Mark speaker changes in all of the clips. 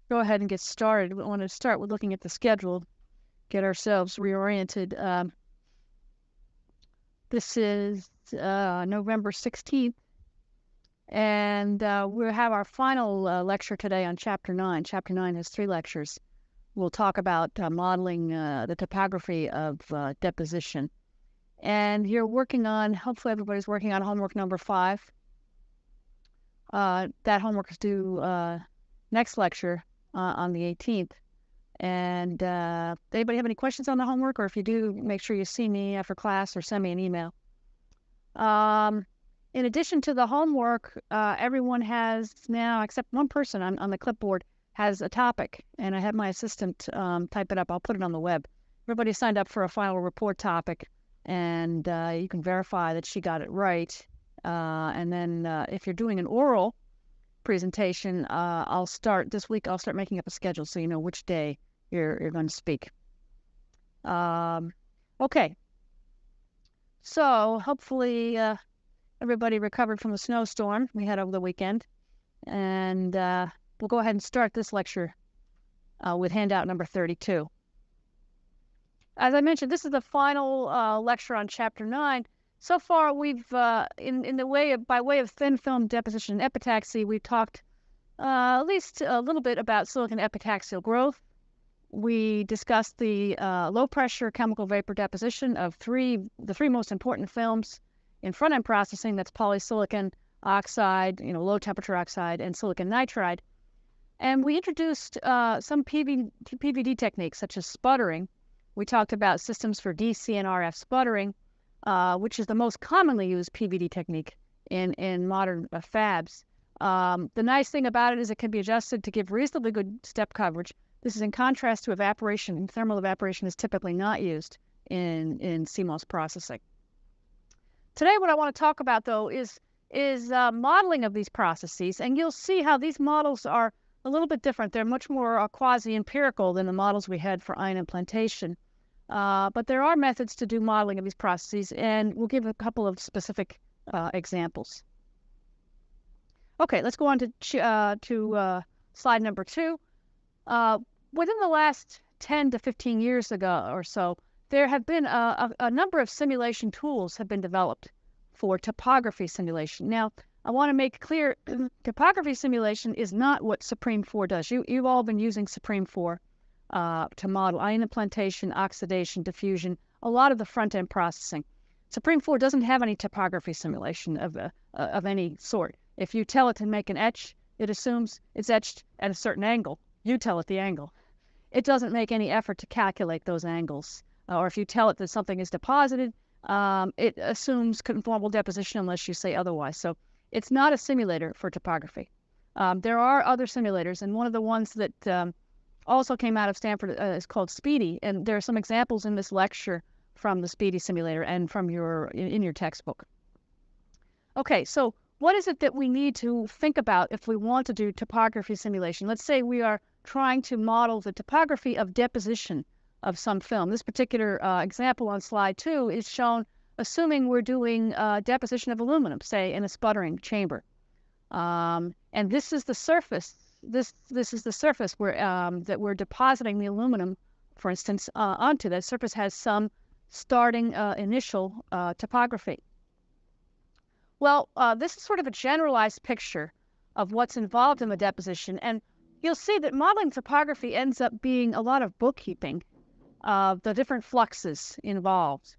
Speaker 1: go ahead and get started. We want to start with looking at the schedule, get ourselves reoriented. This is November 16th, and we'll have our final lecture today on Chapter 9. Chapter 9 has 3 lectures. We'll talk about modeling the topography of deposition. And you're working on, hopefully everybody's working on homework number 5. That homework is due next lecture on the 18th. And anybody have any questions on the homework? Or if you do, make sure you see me after class or send me an email. In addition to the homework, everyone has now, except one person on the clipboard, has a topic. And I had my assistant type it up. I'll put it on the web. Everybody signed up for a final report topic. And you can verify that she got it right. And then if you're doing an oral presentation, I'll start making up a schedule so you know which day you're going to speak. Okay. So hopefully everybody recovered from the snowstorm we had over the weekend. And we'll go ahead and start this lecture with handout number 32. As I mentioned, this is the final lecture on Chapter 9. So far, we've, by way of thin film deposition and epitaxy, we've talked at least a little bit about silicon epitaxial growth. We discussed the low-pressure chemical vapor deposition of the three most important films in front-end processing. That's polysilicon oxide, low-temperature oxide, and silicon nitride. And we introduced some PVD techniques, such as sputtering. We talked about systems for DC and RF sputtering, which is the most commonly used PVD technique in modern fabs. The nice thing about it is it can be adjusted to give reasonably good step coverage. This is in contrast to evaporation, and thermal evaporation is typically not used in CMOS processing. Today, what I want to talk about, though, is modeling of these processes, and you'll see how these models are a little bit different. They're much more quasi-empirical than the models we had for ion implantation. But there are methods to do modeling of these processes, and we'll give a couple of specific examples. Okay, let's go on to slide number 2. Within the last 10 to 15 years ago or so, there have been a number of simulation tools have been developed for topography simulation. Now, I want to make clear, topography simulation is not what Supreme 4 does. You've all been using Supreme 4 to model ion implantation, oxidation, diffusion, a lot of the front-end processing. Supreme 4 doesn't have any topography simulation of any sort. If you tell it to make an etch, it assumes it's etched at a certain angle. You tell it the angle. It doesn't make any effort to calculate those angles. Or if you tell it that something is deposited, it assumes conformal deposition unless you say otherwise. So it's not a simulator for topography. There are other simulators, and one of the ones that also came out of Stanford is called SPEEDY, and there are some examples in this lecture from the SPEEDY simulator and from in your textbook. Okay, so what is it that we need to think about if we want to do topography simulation? Let's say we are trying to model the topography of deposition of some film. This particular example on slide 2 is shown assuming we're doing deposition of aluminum, say in a sputtering chamber. And this is the surface. This is the surface where that we're depositing the aluminum, for instance, onto. That surface has some starting initial topography. Well, this is sort of a generalized picture of what's involved in the deposition, and you'll see that modeling topography ends up being a lot of bookkeeping of the different fluxes involved.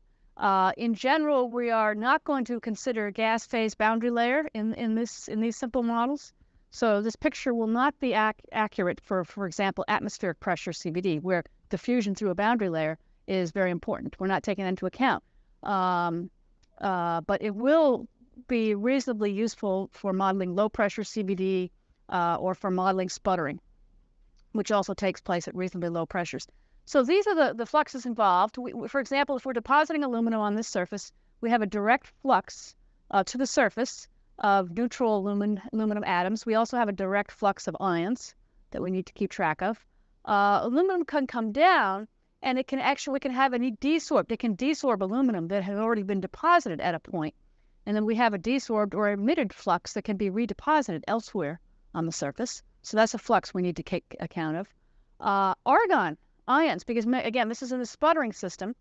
Speaker 1: In general, we are not going to consider gas phase boundary layer in these simple models. So this picture will not be accurate for example, atmospheric pressure CVD, where diffusion through a boundary layer is very important. We're not taking that into account. But it will be reasonably useful for modeling low pressure CVD or for modeling sputtering, which also takes place at reasonably low pressures. So these are the fluxes involved. For example, if we're depositing aluminum on this surface, we have a direct flux to the surface of neutral aluminum atoms. We also have a direct flux of ions that we need to keep track of. Aluminum can come down, and we can have any desorbed. It can desorb aluminum that had already been deposited at a point. And then we have a desorbed or emitted flux that can be redeposited elsewhere on the surface. So that's a flux we need to take account of. Argon ions, because again, this is in the sputtering system.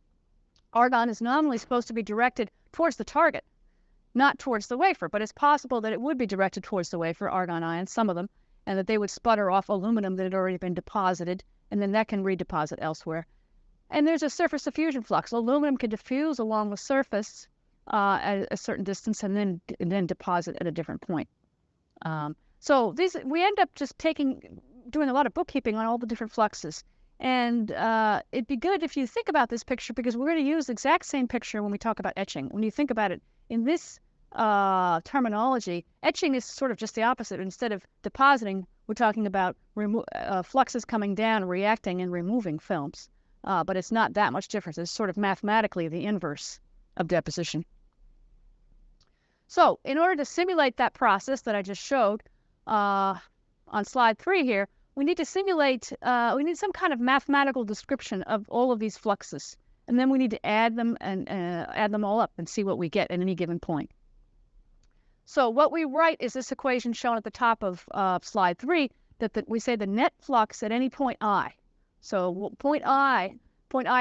Speaker 1: Argon is nominally supposed to be directed towards the target, not towards the wafer, but it's possible that it would be directed towards the wafer, argon ions, some of them, and that they would sputter off aluminum that had already been deposited, and then that can redeposit elsewhere. And there's a surface diffusion flux. Aluminum can diffuse along the surface at a certain distance and then deposit at a different point. So we end up just doing a lot of bookkeeping on all the different fluxes. And it'd be good if you think about this picture, because we're going to use the exact same picture when we talk about etching. When you think about it in this terminology, etching is sort of just the opposite. Instead of depositing, we're talking about fluxes coming down, reacting, and removing films. But it's not that much difference. It's sort of mathematically the inverse of deposition. So in order to simulate that process that I just showed on slide 3 here, we need to simulate, we need some kind of mathematical description of all of these fluxes. And then we need to add them and add them all up and see what we get at any given point. So what we write is this equation shown at the top of slide 3, that we say the net flux at any point I. So point I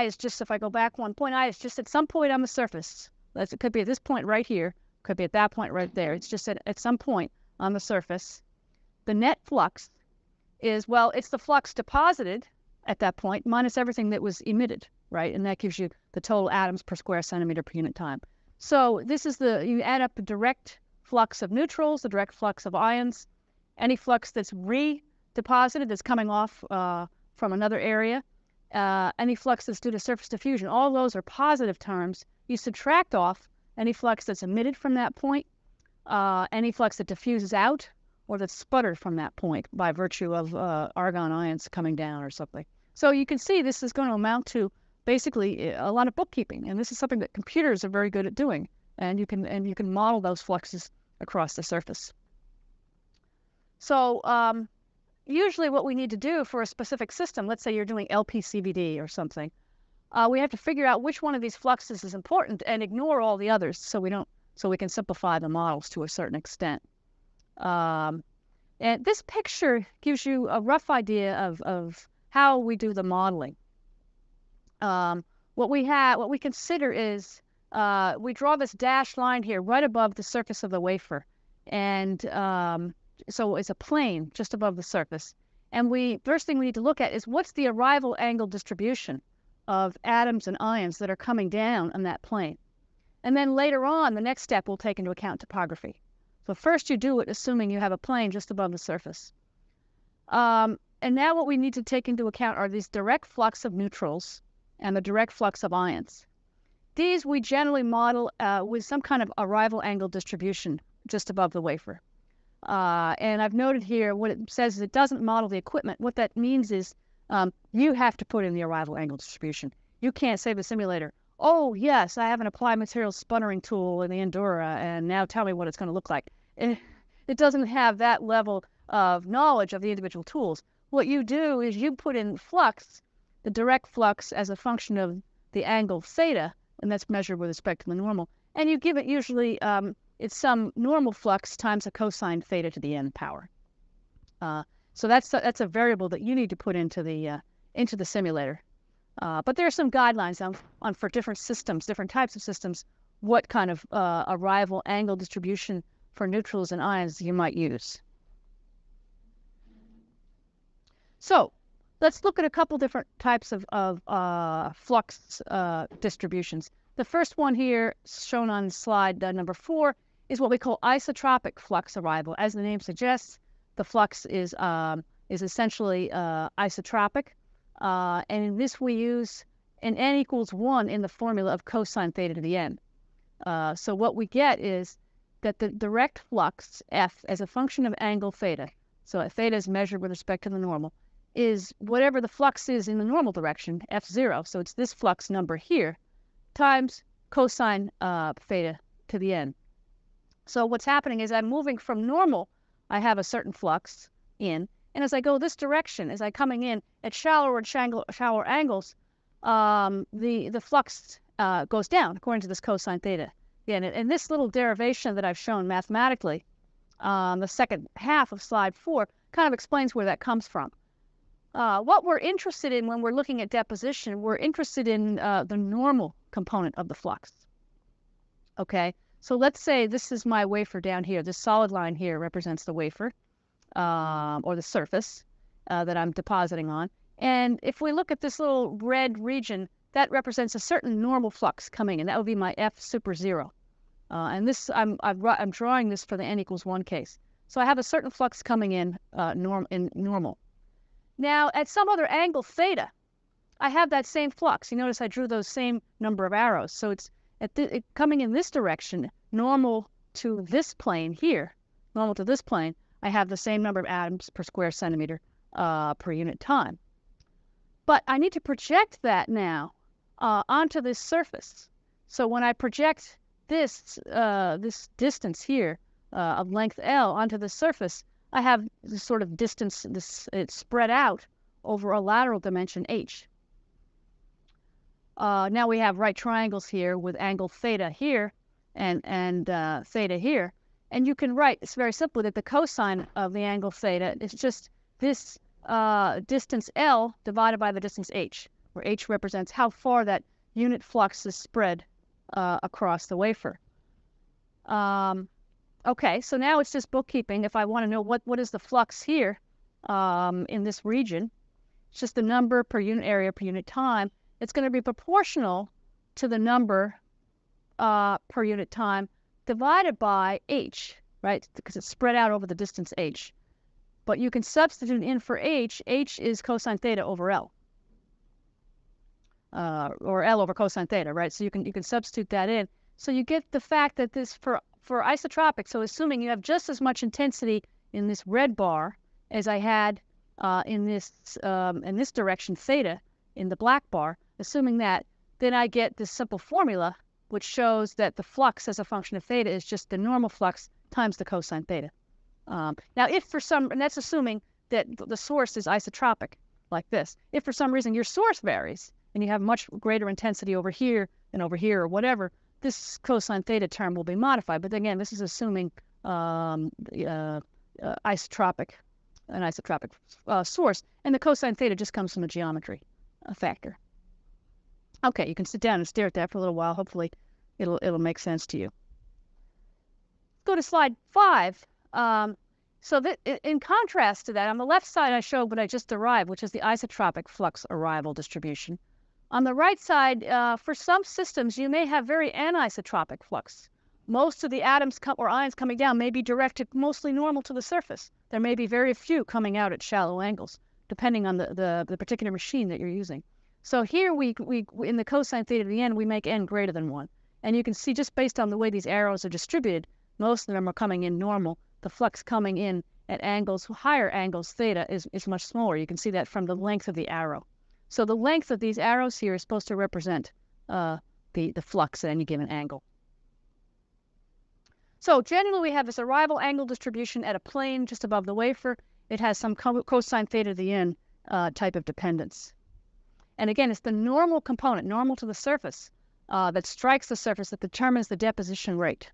Speaker 1: is just, if I go back one, point I is just at some point on the surface. It could be at this point right here, could be at that point right there. It's just at some point on the surface. The net flux is, well, it's the flux deposited at that point minus everything that was emitted, right? And that gives you the total atoms per square centimeter per unit time. So this is you add up the direct flux of neutrals, the direct flux of ions, any flux that's redeposited, that's coming off from another area, any flux that's due to surface diffusion. All those are positive terms. You subtract off any flux that's emitted from that point, any flux that diffuses out, or that's sputtered from that point by virtue of argon ions coming down or something. So you can see this is going to amount to basically a lot of bookkeeping, and this is something that computers are very good at doing, and you can model those fluxes across the surface. So usually what we need to do for a specific system, let's say you're doing LPCVD or something, we have to figure out which one of these fluxes is important and ignore all the others so we can simplify the models to a certain extent. And this picture gives you a rough idea of how we do the modeling. What we consider is we draw this dashed line here right above the surface of the wafer, and so it's a plane just above the surface. And first thing we need to look at is what's the arrival angle distribution of atoms and ions that are coming down on that plane. And then later on, the next step will take into account topography. So first you do it assuming you have a plane just above the surface. And now what we need to take into account are these direct flux of neutrals and the direct flux of ions. These we generally model with some kind of arrival angle distribution just above the wafer. And I've noted here what it says is it doesn't model the equipment. What that means is you have to put in the arrival angle distribution. You can't say to the simulator, oh, yes, I have an applied materials sputtering tool in the Endura, and now tell me what it's going to look like. It doesn't have that level of knowledge of the individual tools. What you do is you put in flux, the direct flux, as a function of the angle theta, and that's measured with respect to the normal. And you give it usually, it's some normal flux times a cosine theta to the n power. So that's a variable that you need to put into the simulator. But there are some guidelines on for different systems, different types of systems, what kind of arrival angle distribution for neutrals and ions you might use. So let's look at a couple different types of flux distributions. The first one here, shown on slide number 4, is what we call isotropic flux arrival. As the name suggests, the flux is essentially isotropic. And in this we use an n equals 1 in the formula of cosine theta to the n. So what we get is that the direct flux, F, as a function of angle theta, so theta is measured with respect to the normal, is whatever the flux is in the normal direction, F0, so it's this flux number here, times cosine theta to the n. So what's happening is I'm moving from normal, I have a certain flux in, and as I go this direction, as I'm coming in at shallower angles, the flux goes down according to this cosine theta. Again, and this little derivation that I've shown mathematically, the second half of slide 4, kind of explains where that comes from. What we're interested in when we're looking at deposition, we're interested in the normal component of the flux. Okay, so let's say this is my wafer down here. This solid line here represents the wafer, or the surface that I'm depositing on. And if we look at this little red region, that represents a certain normal flux coming in. That would be my F super 0. And this, I'm drawing this for the n equals 1 case. So I have a certain flux coming in normal. Now, at some other angle, theta, I have that same flux. You notice I drew those same number of arrows. So it's coming in this direction, normal to this plane here, normal to this plane, I have the same number of atoms per square centimeter per unit time. But I need to project that now onto this surface. So when I project this distance here of length L onto the surface, I have this sort of distance, it's spread out over a lateral dimension h. Now we have right triangles here with angle theta here and theta here. And you can write, it's very simple, that the cosine of the angle theta is just this distance L divided by the distance h, where h represents how far that unit flux is spread across the wafer. Okay, so now it's just bookkeeping. If I want to know what is the flux here in this region, it's just the number per unit area per unit time. It's going to be proportional to the number per unit time divided by h, right? Because it's spread out over the distance h. But you can substitute in for h. H is cosine theta over L, or L over cosine theta, right? So you can substitute that in. So you get the fact that this for isotropic. So assuming you have just as much intensity in this red bar as I had in this direction theta in the black bar, assuming that, then I get this simple formula which shows that the flux as a function of theta is just the normal flux times the cosine theta. Now, if for some, and that's assuming that the source is isotropic, like this. If for some reason your source varies and you have much greater intensity over here than over here or whatever, this cosine theta term will be modified. But again, this is assuming an isotropic source, and the cosine theta just comes from the geometry factor. Okay, you can sit down and stare at that for a little while. Hopefully, it'll make sense to you. Go to slide 5. So that in contrast to that, on the left side, I showed what I just derived, which is the isotropic flux arrival distribution. On the right side, for some systems, you may have very anisotropic flux. Most of the atoms or ions coming down may be directed mostly normal to the surface. There may be very few coming out at shallow angles, depending on the particular machine that you're using. So here we in the cosine theta to the n, we make n greater than 1. And you can see just based on the way these arrows are distributed, most of them are coming in normal. The flux coming in at higher angles theta is much smaller. You can see that from the length of the arrow. So the length of these arrows here is supposed to represent the flux at any given angle. So generally we have this arrival angle distribution at a plane just above the wafer. It has some cosine theta to the n type of dependence. And again, it's the normal component, normal to the surface, that strikes the surface that determines the deposition rate.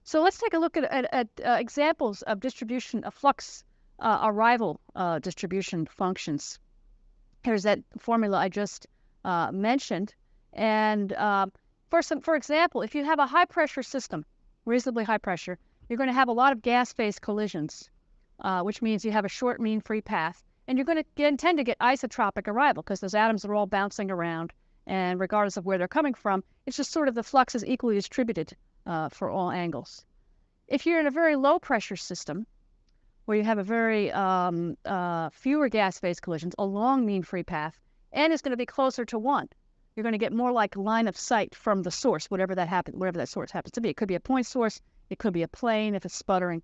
Speaker 1: So let's take a look at examples of distribution of flux arrival distribution functions. Here's that formula I just mentioned. And for example, if you have a high pressure system, reasonably high pressure, you're going to have a lot of gas phase collisions, which means you have a short mean free path. And you're going to tend to get isotropic arrival because those atoms are all bouncing around. And regardless of where they're coming from, it's just sort of the flux is equally distributed for all angles. If you're in a very low pressure system, where you have a very fewer gas phase collisions, a long mean free path, n is going to be closer to 1. You're going to get more like line of sight from the source, whatever that source happens to be. It could be a point source, it could be a plane if it's sputtering,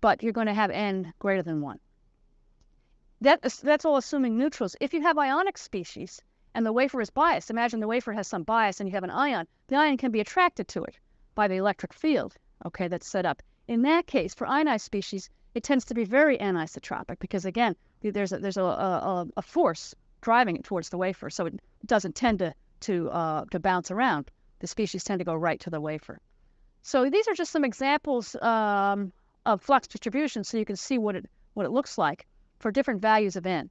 Speaker 1: but you're going to have n greater than 1. That's all assuming neutrals. If you have ionic species and the wafer is biased, imagine the wafer has some bias and you have an ion, the ion can be attracted to it by the electric field, okay, that's set up. In that case, for ionized species, it tends to be very anisotropic because, again, there's a force driving it towards the wafer, so it doesn't tend to bounce around. The species tend to go right to the wafer. So these are just some examples of flux distribution, so you can see what it looks like for different values of n.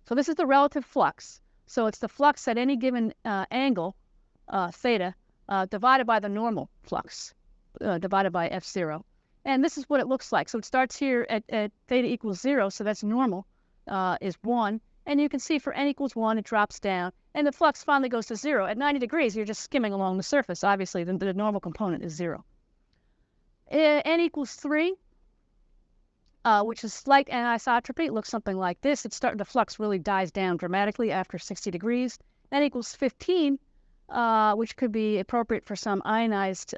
Speaker 1: So this is the relative flux. So it's the flux at any given angle, theta, divided by the normal flux, divided by f0. And this is what it looks like. So it starts here at theta equals 0, so that's normal, is 1. And you can see for n equals 1, it drops down. And the flux finally goes to 0. At 90 degrees, you're just skimming along the surface. Obviously, the normal component is 0. N equals 3, which is slight anisotropy. It looks something like this. The flux really dies down dramatically after 60 degrees. N equals 15, which could be appropriate for some ionized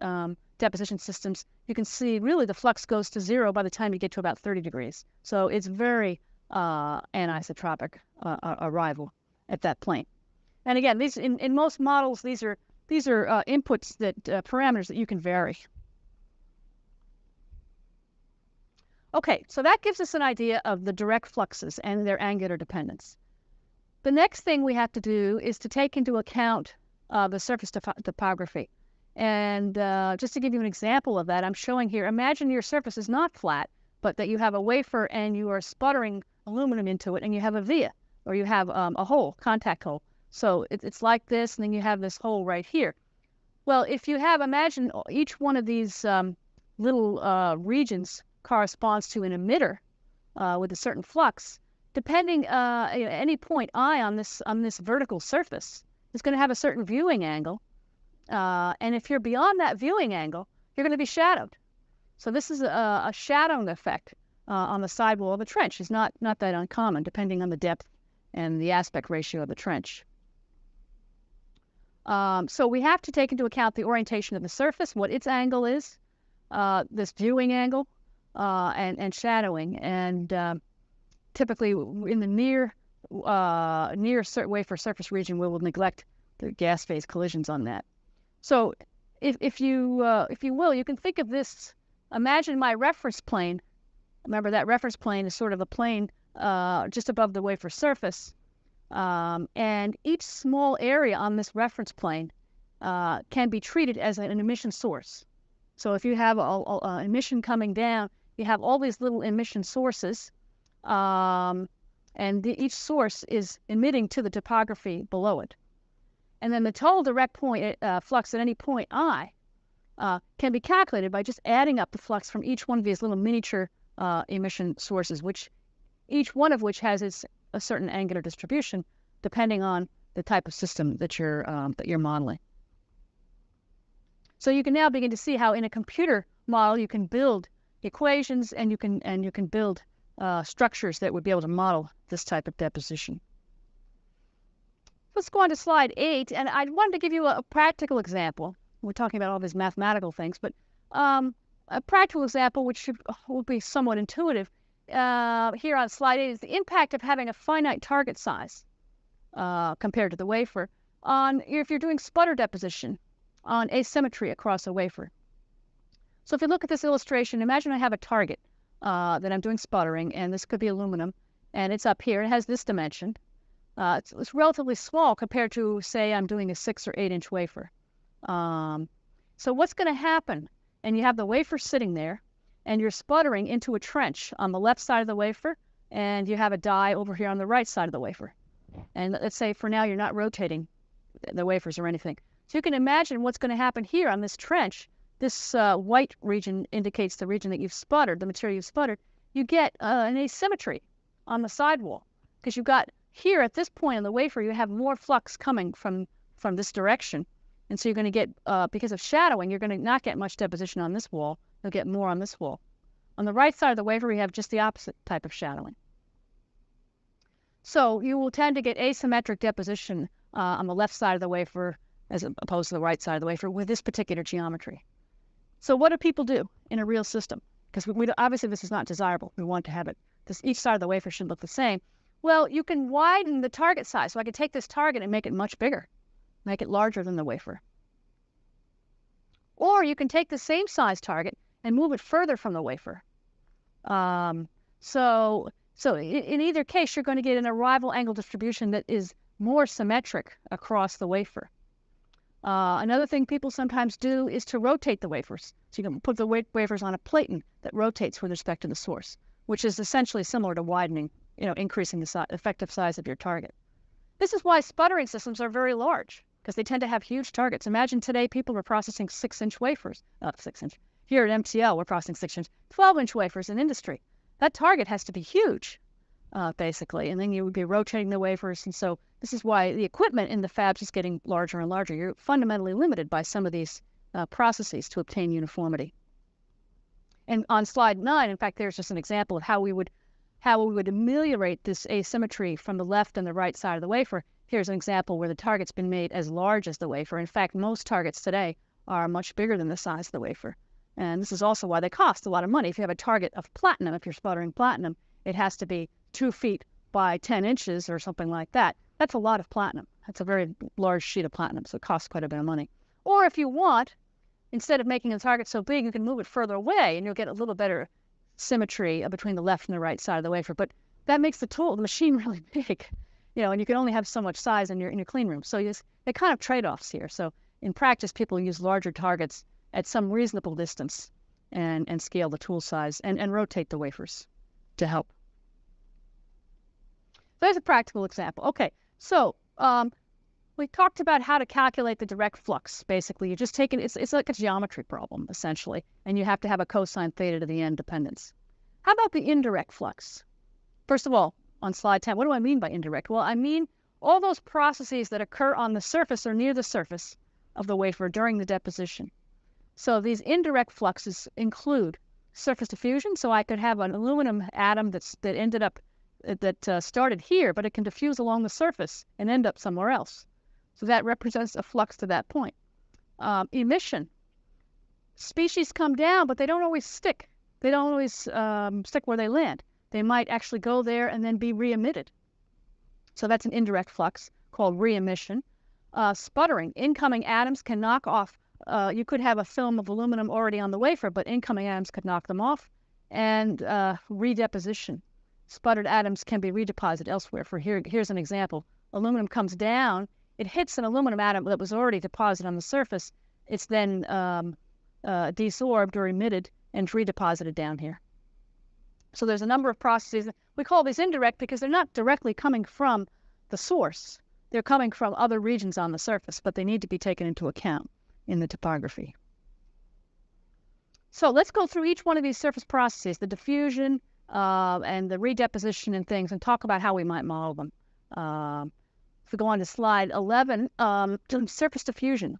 Speaker 1: deposition systems. You can see really the flux goes to 0 by the time you get to about 30 degrees. So it's very anisotropic arrival at that point. And again, these in most models, these are inputs that parameters that you can vary. Okay, so that gives us an idea of the direct fluxes and their angular dependence. The next thing we have to do is to take into account the surface topography. And just to give you an example of that, I'm showing here, imagine your surface is not flat, but that you have a wafer and you are sputtering aluminum into it, and you have a via, or you have a hole, contact hole. So it's like this, and then you have this hole right here. Well, if you have, imagine each one of these little regions corresponds to an emitter with a certain flux. Depending any point I on this vertical surface is going to have a certain viewing angle, and if you're beyond that viewing angle, you're going to be shadowed. So this is a shadowing effect on the sidewall of a trench. It's not that uncommon, depending on the depth and the aspect ratio of the trench. So we have to take into account the orientation of the surface, what its angle is, this viewing angle, and shadowing. And typically in the near wafer surface region, we will neglect the gas phase collisions on that. So if you will, you can think of this. Imagine my reference plane. Remember that reference plane is sort of a plane just above the wafer surface. And each small area on this reference plane can be treated as an emission source. So if you have an emission coming down, you have all these little emission sources, and each source is emitting to the topography below it. And then the total direct point flux at any point I can be calculated by just adding up the flux from each one of these little miniature emission sources, each one of which has a certain angular distribution depending on the type of system that you're modeling. So you can now begin to see how in a computer model you can build equations and you can build structures that would be able to model this type of deposition. Let's go on to slide 8, and I wanted to give you a practical example. We're talking about all these mathematical things, but a practical example which will be somewhat intuitive here on slide 8 is the impact of having a finite target size compared to the wafer if you're doing sputter deposition on asymmetry across a wafer. So if you look at this illustration, imagine I have a target that I'm doing sputtering, and this could be aluminum, and it's up here. It has this dimension. It's relatively small compared to, say, I'm doing a 6 or 8 inch wafer. So what's going to happen? And you have the wafer sitting there, and you're sputtering into a trench on the left side of the wafer, and you have a die over here on the right side of the wafer. And let's say for now you're not rotating the wafers or anything. So you can imagine what's going to happen here on this trench. This white region indicates the region that you've sputtered, the material you've sputtered. You get an asymmetry on the sidewall because you've got here at this point on the wafer, you have more flux coming from this direction. And so you're going to get, because of shadowing, you're going to not get much deposition on this wall. You'll get more on this wall. On the right side of the wafer, we have just the opposite type of shadowing. So you will tend to get asymmetric deposition on the left side of the wafer as opposed to the right side of the wafer with this particular geometry. So what do people do in a real system? Because obviously this is not desirable. We want to have it. Each side of the wafer should look the same. Well, you can widen the target size. So I could take this target and make it much bigger, make it larger than the wafer. Or you can take the same size target and move it further from the wafer. So in either case, you're going to get an arrival angle distribution that is more symmetric across the wafer. Another thing people sometimes do is to rotate the wafers. So you can put the wafers on a platen that rotates with respect to the source, which is essentially similar to widening, increasing the effective size of your target. This is why sputtering systems are very large, because they tend to have huge targets. Imagine today people are processing 6-inch wafers, not 6-inch. Here at MTL, we're processing 6-inch, 12-inch wafers in industry. That target has to be huge, basically, and then you would be rotating the wafers. And so this is why the equipment in the fabs is getting larger and larger. You're fundamentally limited by some of these processes to obtain uniformity. And on slide 9, in fact, there's just an example of how we would ameliorate this asymmetry from the left and the right side of the wafer. Here's an example where the target's been made as large as the wafer. In fact, most targets today are much bigger than the size of the wafer. And this is also why they cost a lot of money. If you have a target of platinum, if you're sputtering platinum, it has to be 2 feet by 10 inches or something like that. That's a lot of platinum. That's a very large sheet of platinum, so it costs quite a bit of money. Or if you want, instead of making a target so big, you can move it further away and you'll get a little better symmetry between the left and the right side of the wafer. But that makes the machine really big, and you can only have so much size in your clean room. So they're kind of trade-offs here. So in practice, people use larger targets at some reasonable distance and scale the tool size and rotate the wafers to help. There's a practical example. Okay, so we talked about how to calculate the direct flux. Basically, you just take it, it's like a geometry problem, essentially, and you have to have a cosine theta to the end dependence. How about the indirect flux? First of all, on slide 10, what do I mean by indirect? Well, I mean all those processes that occur on the surface or near the surface of the wafer during the deposition. So these indirect fluxes include surface diffusion. So I could have an aluminum atom that started here, but it can diffuse along the surface and end up somewhere else. So that represents a flux to that point. Emission. Species come down, but they don't always stick. They don't always stick where they land. They might actually go there and then be re-emitted. So that's an indirect flux called re-emission. Sputtering. Incoming atoms can knock off. You could have a film of aluminum already on the wafer, but incoming atoms could knock them off. And redeposition. Sputtered atoms can be redeposited elsewhere. Here's an example. Aluminum comes down. It hits an aluminum atom that was already deposited on the surface. It's then desorbed or emitted and redeposited down here. So there's a number of processes. We call these indirect because they're not directly coming from the source. They're coming from other regions on the surface, but they need to be taken into account in the topography. So let's go through each one of these surface processes, the diffusion and the redeposition and things, and talk about how we might model them. If we go on to slide 11, surface diffusion.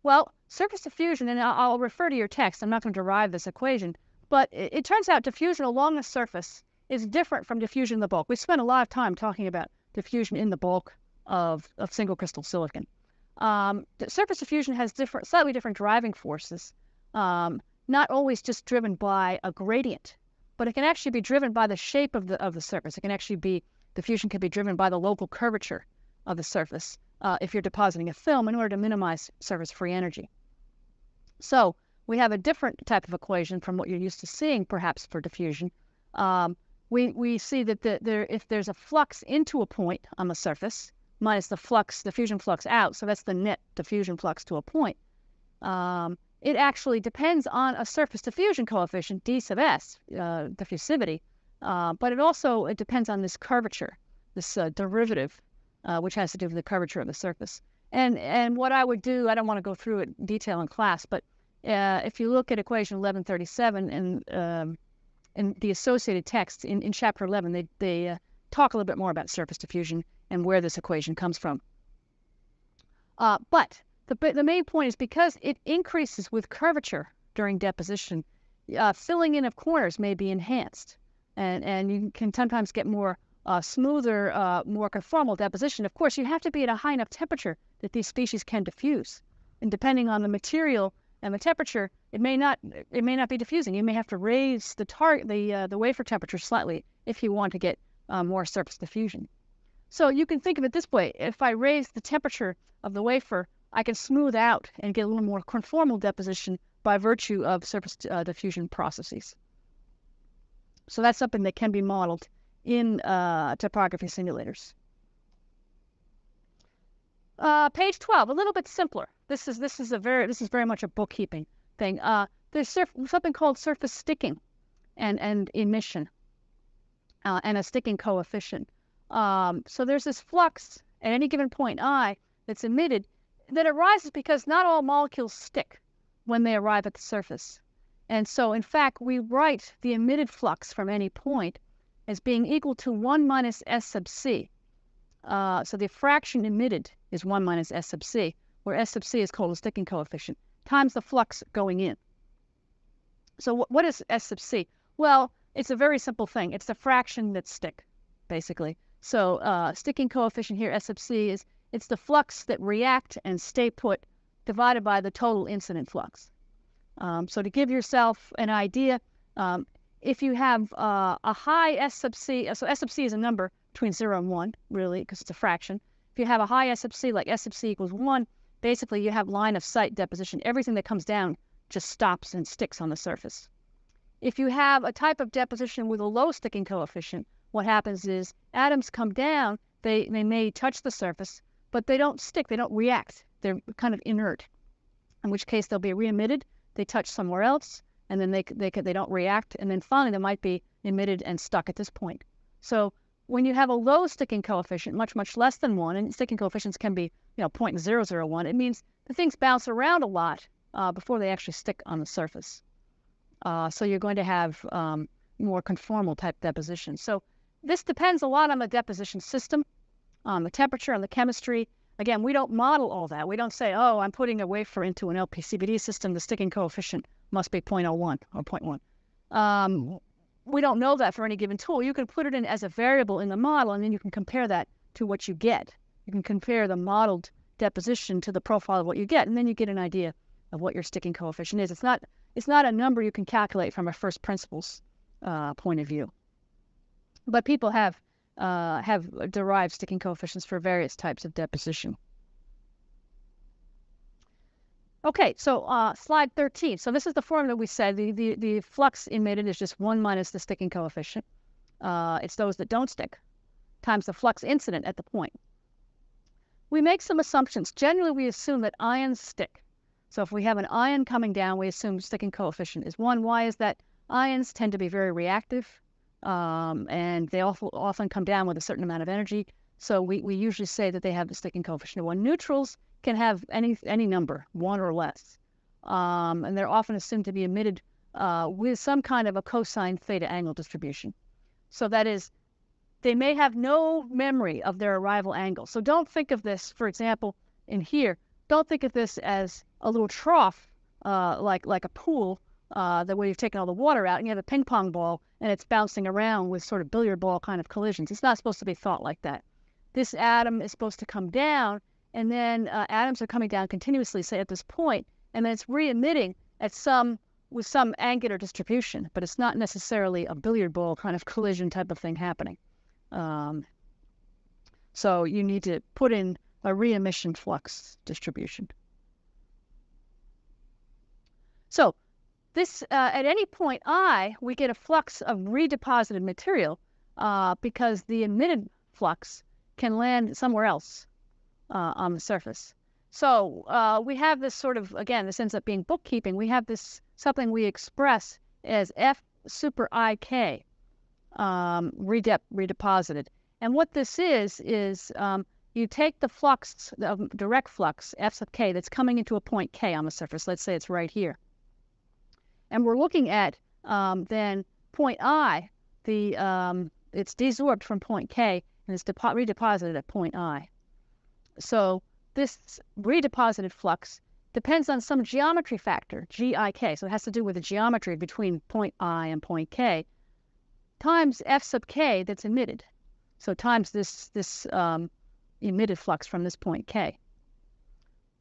Speaker 1: Well, surface diffusion, and I'll refer to your text. I'm not going to derive this equation, but it turns out diffusion along the surface is different from diffusion in the bulk. We spent a lot of time talking about diffusion in the bulk of single crystal silicon. The surface diffusion has slightly different driving forces, not always just driven by a gradient, but it can actually be driven by the shape of the surface. It can actually be diffusion can be driven by the local curvature of the surface if you're depositing a film in order to minimize surface free energy. So we have a different type of equation from what you're used to seeing, perhaps, for diffusion. We see that if there's a flux into a point on the surface minus the diffusion flux out, so that's the net diffusion flux to a point, it actually depends on a surface diffusion coefficient, d sub s, diffusivity, but it depends on this curvature, this derivative, which has to do with the curvature of the surface. And what I would do, I don't want to go through it in detail in class, but if you look at equation 1137 and the associated text in chapter 11, they talk a little bit more about surface diffusion and where this equation comes from. But the main point is because it increases with curvature during deposition, filling in of corners may be enhanced. And you can sometimes get more smoother, more conformal deposition. Of course, you have to be at a high enough temperature that these species can diffuse. And depending on the material and the temperature, it may not be diffusing. You may have to raise the wafer temperature slightly if you want to get more surface diffusion. So you can think of it this way. If I raise the temperature of the wafer, I can smooth out and get a little more conformal deposition by virtue of surface diffusion processes. So that's something that can be modeled in topography simulators. Page 12, a little bit simpler. This is very much a bookkeeping thing. There's something called surface sticking and emission and a sticking coefficient. So there's this flux at any given point I that's emitted that arises because not all molecules stick when they arrive at the surface. And so, in fact, we write the emitted flux from any point as being equal to 1 minus S sub c. So the fraction emitted is 1 minus S sub c, where S sub c is called a sticking coefficient, times the flux going in. So what is S sub c? Well, it's a very simple thing. It's the fraction that stick, basically. So sticking coefficient here, S sub c, it's the flux that react and stay put divided by the total incident flux. So to give yourself an idea, if you have a high S sub c, so S sub c is a number between 0 and 1, really, because it's a fraction. If you have a high S sub c, like S sub c equals 1, basically you have line of sight deposition. Everything that comes down just stops and sticks on the surface. If you have a type of deposition with a low sticking coefficient, what happens is atoms come down, they may touch the surface, but they don't stick, they don't react. They're kind of inert, in which case they'll be re-emitted, they touch somewhere else, and then they don't react, and then finally they might be emitted and stuck at this point. So when you have a low sticking coefficient, much less than 1, and sticking coefficients can be 0.001, it means the things bounce around a lot before they actually stick on the surface. So you're going to have more conformal type deposition. So this depends a lot on the deposition system, on the temperature, on the chemistry. Again, we don't model all that. We don't say, oh, I'm putting a wafer into an LPCVD system, the sticking coefficient must be 0.01 or 0.1. We don't know that for any given tool. You can put it in as a variable in the model, and then you can compare that to what you get. You can compare the modeled deposition to the profile of what you get, and then you get an idea of what your sticking coefficient is. It's not a number you can calculate from a first principles point of view. But people have derived sticking coefficients for various types of deposition. Okay, so slide 13. So this is the formula we said. The flux emitted is just 1 minus the sticking coefficient. It's those that don't stick times the flux incident at the point. We make some assumptions. Generally, we assume that ions stick. So if we have an ion coming down, we assume sticking coefficient is 1. Why is that? Ions tend to be very reactive, and they often come down with a certain amount of energy. So we usually say that they have a sticking coefficient of 1. Neutrals can have any number, 1 or less. And they're often assumed to be emitted with some kind of a cosine theta angle distribution. So that is, they may have no memory of their arrival angle. So don't think of this, for example, in here, don't think of this as a little trough, like a pool, where you've taken all the water out and you have a ping pong ball and it's bouncing around with sort of billiard ball kind of collisions. It's not supposed to be thought like that. This atom is supposed to come down, and then atoms are coming down continuously, say at this point, and then it's re-emitting with some angular distribution, but it's not necessarily a billiard ball kind of collision type of thing happening. So you need to put in a re-emission flux distribution. So this, at any point I, we get a flux of redeposited material because the emitted flux can land somewhere else on the surface. So we have this sort of, again, this ends up being bookkeeping. We have this something we express as F super IK redeposited. And what this is you take the flux, the direct flux, F sub K, that's coming into a point K on the surface. Let's say it's right here. And we're looking at then point I, it's desorbed from point K and it's redeposited at point I. So this redeposited flux depends on some geometry factor, GIK. So it has to do with the geometry between point I and point K, times F sub K that's emitted. So times this emitted flux from this point K.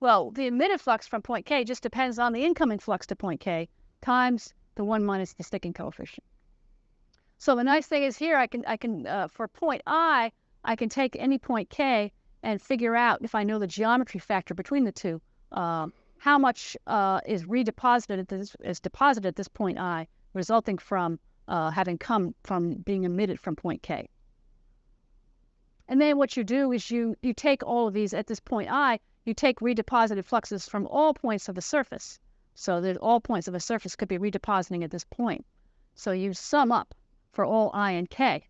Speaker 1: Well, the emitted flux from point K just depends on the incoming flux to point K times the 1 minus the sticking coefficient. So the nice thing is here, I can for point I can take any point K and figure out, if I know the geometry factor between the two, how much is deposited at this point I, resulting from having come from being emitted from point K. And then what you do is you take all of these at this point I, you take redeposited fluxes from all points of the surface. So that all points of a surface could be redepositing at this point. So you sum up for all I and K,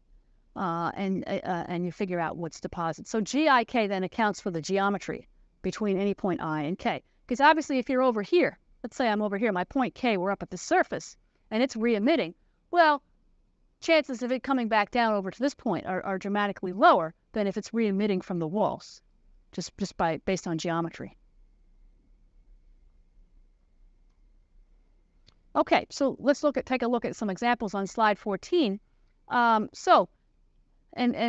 Speaker 1: and you figure out what's deposited. So GIK then accounts for the geometry between any point I and K. Because obviously if you're over here, let's say I'm over here, my point K, we're up at the surface, and it's re-emitting, well, chances of it coming back down over to this point are dramatically lower than if it's re-emitting from the walls, just based on geometry. Okay, so let's take a look at some examples on slide 14. And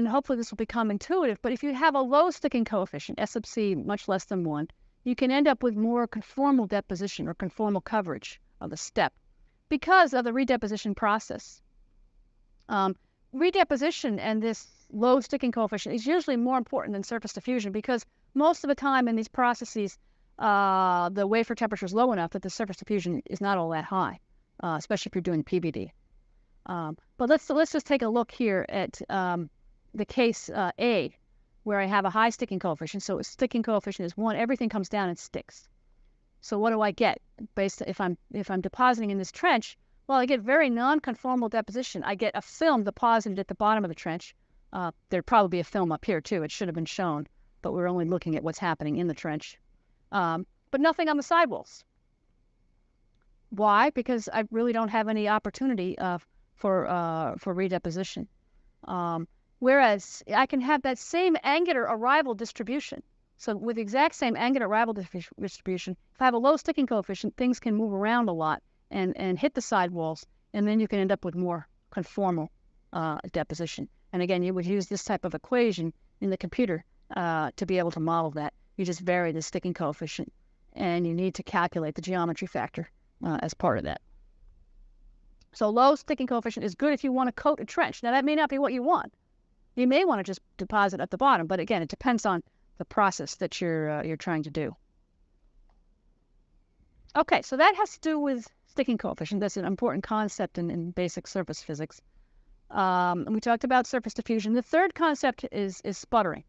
Speaker 1: hopefully this will become intuitive, but if you have a low sticking coefficient, S sub C much less than 1, you can end up with more conformal deposition or conformal coverage of the step because of the redeposition process. Redeposition and this low sticking coefficient is usually more important than surface diffusion because most of the time in these processes, the wafer temperature is low enough that the surface diffusion is not all that high, especially if you're doing PVD. But let's just take a look here at the case A, where I have a high sticking coefficient. So a sticking coefficient is 1. Everything comes down and sticks. So what do I get based if I'm depositing in this trench? Well, I get very non-conformal deposition. I get a film deposited at the bottom of the trench. There'd probably be a film up here too. It should have been shown, but we're only looking at what's happening in the trench. But nothing on the sidewalls. Why? Because I really don't have any opportunity for redeposition. Whereas I can have that same angular arrival distribution. So with the exact same angular arrival distribution, if I have a low sticking coefficient, things can move around a lot and hit the sidewalls, and then you can end up with more conformal deposition. And again, you would use this type of equation in the computer to be able to model that. You just vary the sticking coefficient, and you need to calculate the geometry factor as part of that. So low sticking coefficient is good if you want to coat a trench. Now, that may not be what you want. You may want to just deposit at the bottom, but again, it depends on the process that you're trying to do. Okay, so that has to do with sticking coefficient. That's an important concept in basic surface physics. And we talked about surface diffusion. The third concept is sputtering,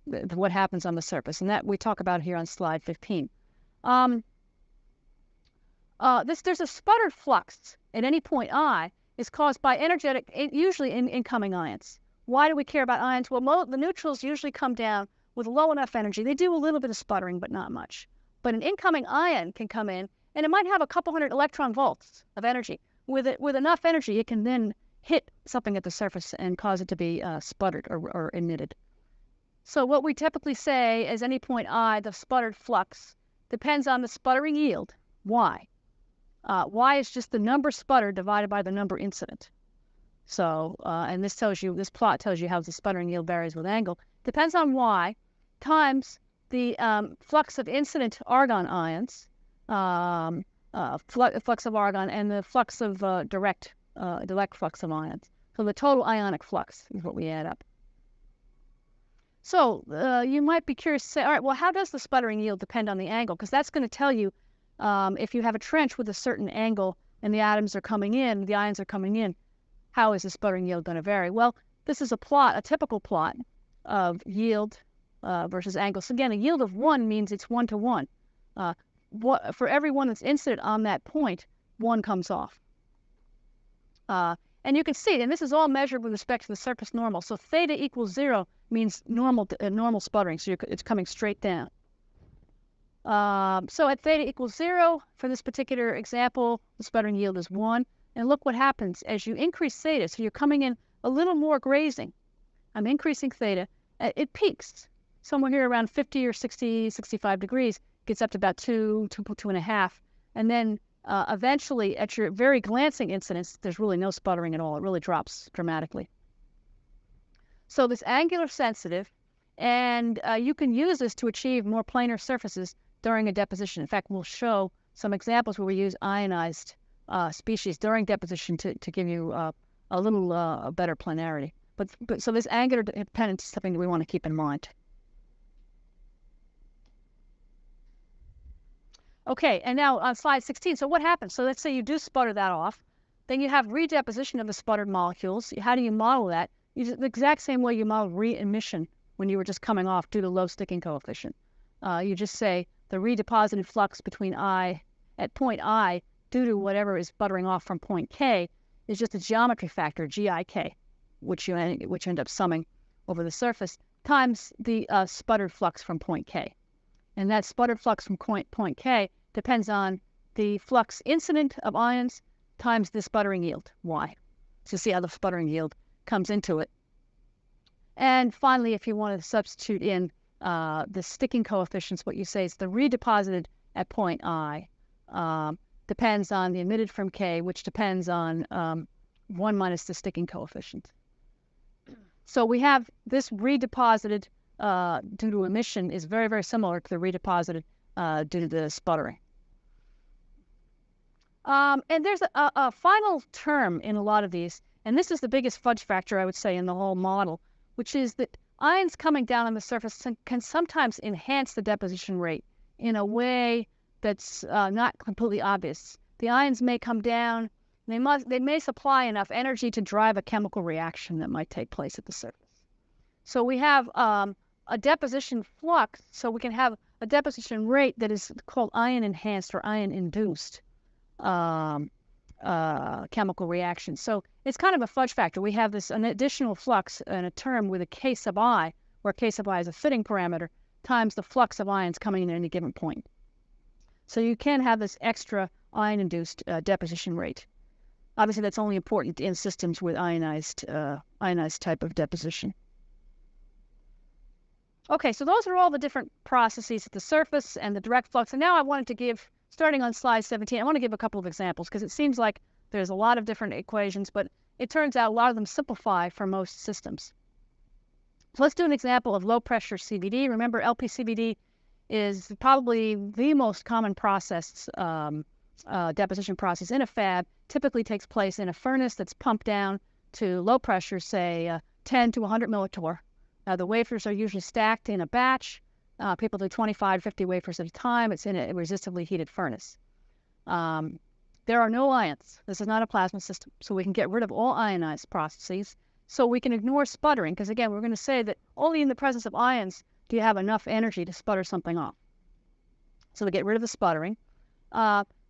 Speaker 1: what happens on the surface, and that we talk about here on slide 15. There's a sputtered flux at any point I is caused by energetic, usually incoming ions. Why do we care about ions? Well, the neutrals usually come down with low enough energy. They do a little bit of sputtering, but not much. But an incoming ion can come in, and it might have a couple hundred electron volts of energy. With enough energy, it can then hit something at the surface and cause it to be sputtered or emitted. So what we typically say is any point I, the sputtered flux, depends on the sputtering yield, Y. Y is just the number sputtered divided by the number incident. So, and this plot tells you how the sputtering yield varies with angle. Depends on Y times the flux of incident argon ions, flux of argon, and the flux of direct flux of ions. So the total ionic flux is what we add up. So you might be curious to say, all right, well, how does the sputtering yield depend on the angle? Because that's going to tell you if you have a trench with a certain angle and the atoms are coming in, the ions are coming in, how is the sputtering yield going to vary? Well, this is a typical plot of yield versus angle. So again, a yield of 1 means it's 1 to 1. For every one that's incident on that point, 1 comes off. And you can see, and this is all measured with respect to the surface normal. So theta equals 0 means normal sputtering. So it's coming straight down. So at theta equals 0, for this particular example, the sputtering yield is 1. And look what happens as you increase theta. So you're coming in a little more grazing. I'm increasing theta. It peaks somewhere here around 50 or 60, 65 degrees. Gets up to about 2.5. And then eventually, at your very glancing incidence, there's really no sputtering at all. It really drops dramatically. So this angular sensitive, and you can use this to achieve more planar surfaces during a deposition. In fact, we'll show some examples where we use ionized species during deposition to give you a little better planarity. But so this angular dependence is something that we want to keep in mind. Okay, and now on slide 16, so what happens? So let's say you do sputter that off. Then you have redeposition of the sputtered molecules. How do you model that? the exact same way you model re-emission when you were just coming off due to low sticking coefficient. You just say the redeposited flux between I at point I due to whatever is buttering off from point K is just a geometry factor, GIK, which end up summing over the surface, times the sputtered flux from point K. And that sputtered flux from point K depends on the flux incident of ions times the sputtering yield, Y. So see how the sputtering yield comes into it. And finally, if you want to substitute in the sticking coefficients, what you say is the redeposited at point I depends on the emitted from K, which depends on 1 minus the sticking coefficient. So we have this redeposited due to emission is very, very similar to the redeposited due to the sputtering. And there's a final term in a lot of these, and this is the biggest fudge factor, I would say, in the whole model, which is that ions coming down on the surface can sometimes enhance the deposition rate in a way that's not completely obvious. The ions may come down, they may supply enough energy to drive a chemical reaction that might take place at the surface. So we have a deposition flux, so we can have a deposition rate that is called ion-enhanced or ion-induced chemical reaction. So it's kind of a fudge factor. We have an additional flux and a term with a K sub I, where K sub I is a fitting parameter, times the flux of ions coming in at any given point. So you can have this extra ion-induced deposition rate. Obviously, that's only important in systems with ionized type of deposition. Okay, so those are all the different processes at the surface and the direct flux. And now I wanted to give, starting on slide 17, I want to give a couple of examples because it seems like there's a lot of different equations, but it turns out a lot of them simplify for most systems. So let's do an example of low pressure CVD. Remember, LPCVD is probably the most common process, deposition process in a fab. Typically takes place in a furnace that's pumped down to low pressure, say 10 to 100 millitorr. The wafers are usually stacked in a batch. People do 25, 50 wafers at a time. It's in a resistively heated furnace. There are no ions. This is not a plasma system, so we can get rid of all ionized processes. So we can ignore sputtering, because again, we're going to say that only in the presence of ions do you have enough energy to sputter something off. So we get rid of the sputtering.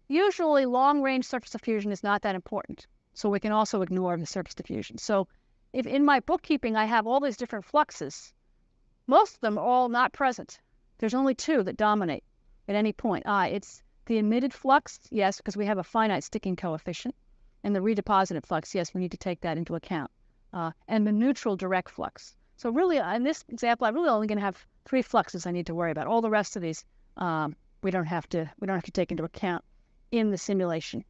Speaker 1: Usually, long-range surface diffusion is not that important, so we can also ignore the surface diffusion. So if in my bookkeeping I have all these different fluxes, most of them are all not present. There's only two that dominate at any point. It's the emitted flux, yes, because we have a finite sticking coefficient, and the redeposited flux, yes, we need to take that into account, and the neutral direct flux. So really, in this example, I'm really only going to have 3 fluxes I need to worry about. All the rest of these we don't have to take into account in the simulation.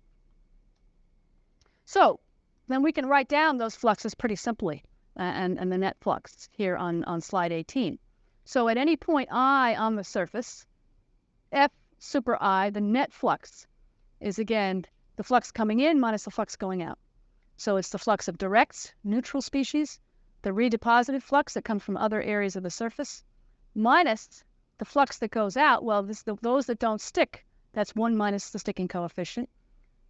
Speaker 1: So then we can write down those fluxes pretty simply, and the net flux here on slide 18. So at any point I on the surface, F super I, the net flux, is again the flux coming in minus the flux going out. So it's the flux of direct, neutral species, the redeposited flux that comes from other areas of the surface, minus the flux that goes out. Well, those that don't stick, that's 1 minus the sticking coefficient,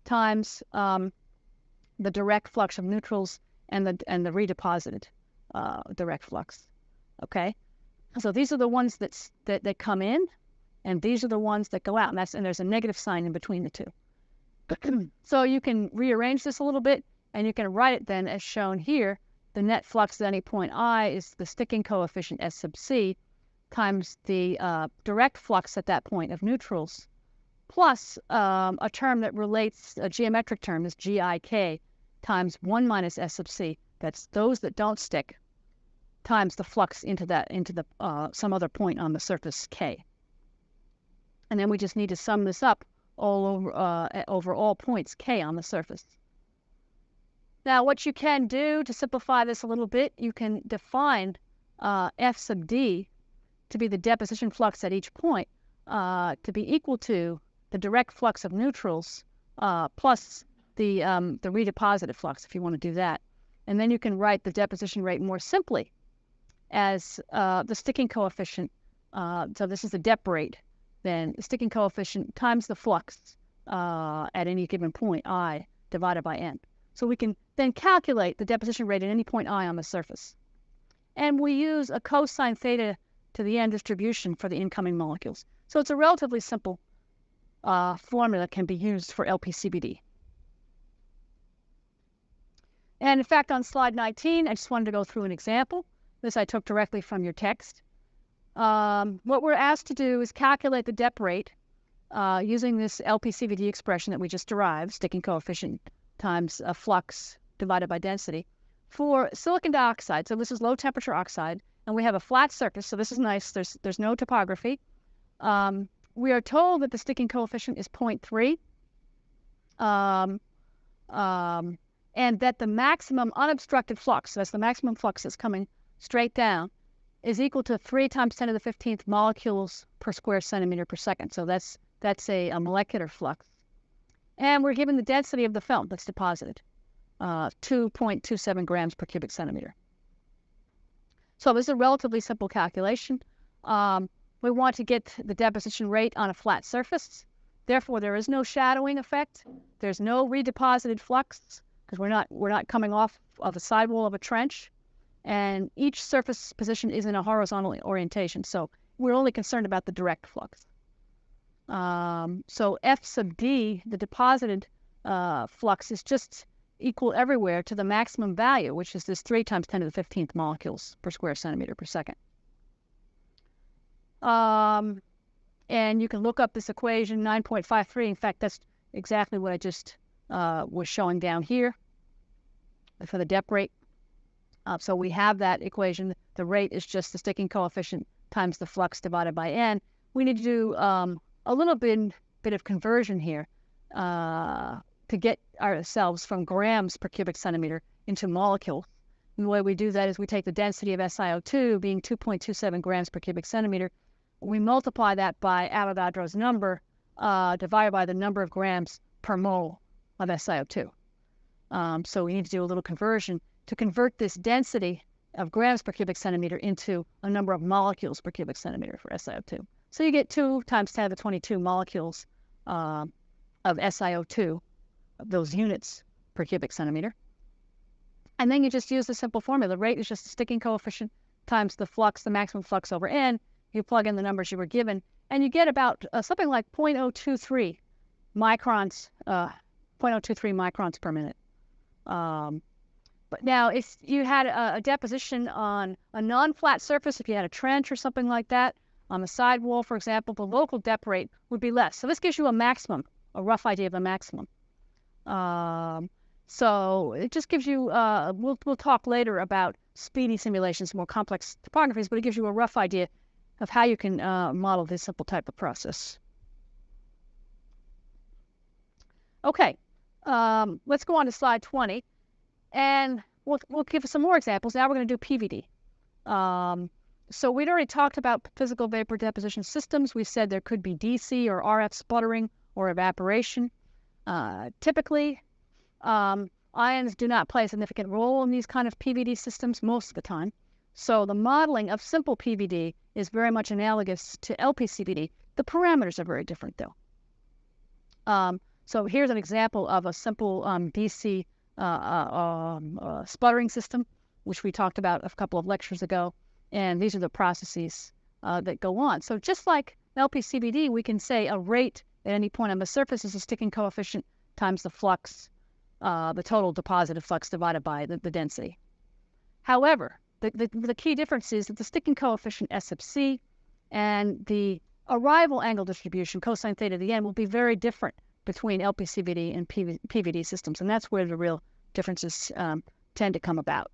Speaker 1: times the direct flux of neutrals and the redeposited direct flux. Okay, so these are the ones that come in, and these are the ones that go out, and there's a negative sign in between the two. So you can rearrange this a little bit, and you can write it then as shown here. The net flux at any point I is the sticking coefficient S sub C times the direct flux at that point of neutrals, plus a term that relates, a geometric term, is GIK, times 1 minus S sub C. That's those that don't stick, times the flux into the some other point on the surface K. And then we just need to sum this up all over all points K on the surface. Now, what you can do to simplify this a little bit, you can define F sub D to be the deposition flux at each point to be equal to the direct flux of neutrals plus the redeposited flux, if you want to do that. And then you can write the deposition rate more simply as the sticking coefficient. So this is the dep rate. Then the sticking coefficient times the flux at any given point, I, divided by N. So we can then calculate the deposition rate at any point I on the surface. And we use a cosine theta to the n distribution for the incoming molecules. So it's a relatively simple formula that can be used for LPCVD. And in fact, on slide 19, I just wanted to go through an example. This I took directly from your text. What we're asked to do is calculate the dep rate using this LPCVD expression that we just derived, sticking coefficient times flux divided by density, for silicon dioxide. So this is low temperature oxide, and we have a flat surface, so this is nice. There's no topography. We are told that the sticking coefficient is 0.3, and that the maximum unobstructed flux, so that's the maximum flux that's coming straight down, is equal to 3 times 10 to the 15th molecules per square centimeter per second. So that's a molecular flux. And we're given the density of the film that's deposited, 2.27 grams per cubic centimeter. So this is a relatively simple calculation. We want to get the deposition rate on a flat surface. Therefore, there is no shadowing effect. There's no redeposited flux because we're not coming off of the sidewall of a trench. And each surface position is in a horizontal orientation. So we're only concerned about the direct flux. So F sub D, the deposited flux, is just equal everywhere to the maximum value, which is this 3 times 10 to the 15th molecules per square centimeter per second. And you can look up this equation, 9.53. In fact, that's exactly what I just was showing down here for the dep rate. So we have that equation. The rate is just the sticking coefficient times the flux divided by n. We need to do a little bit of conversion here to get ourselves from grams per cubic centimeter into molecules. And the way we do that is we take the density of SiO2 being 2.27 grams per cubic centimeter. We multiply that by Avogadro's number divided by the number of grams per mole of SiO2. So we need to do a little conversion to convert this density of grams per cubic centimeter into a number of molecules per cubic centimeter for SiO2. So you get 2 times 10 to the 22 molecules of SiO2, of those units per cubic centimeter. And then you just use the simple formula. The rate is just the sticking coefficient times the flux, the maximum flux over n. You plug in the numbers you were given, and you get about something like 0.023 microns, 0.023 microns per minute. But now, if you had a deposition on a non-flat surface, if you had a trench or something like that, on the sidewall, for example, the local dep rate would be less. So this gives you a maximum, a rough idea of a maximum. So it just gives you, we'll talk later about speedy simulations, more complex topographies, but it gives you a rough idea of how you can model this simple type of process. Okay, let's go on to slide 20, and we'll give some more examples. Now we're going to do PVD. So we'd already talked about physical vapor deposition systems. We said there could be DC or RF sputtering or evaporation. Typically, ions do not play a significant role in these kind of PVD systems most of the time. So the modeling of simple PVD is very much analogous to LPCVD. The parameters are very different, though. So here's an example of a simple DC sputtering system, which we talked about a couple of lectures ago. And these are the processes that go on. So just like LPCVD, we can say a rate at any point on the surface is a sticking coefficient times the flux, the total deposited flux divided by the density. However, the key difference is that the sticking coefficient S sub C and the arrival angle distribution, cosine theta to the n, will be very different between LPCVD and PVD systems. And that's where the real differences tend to come about.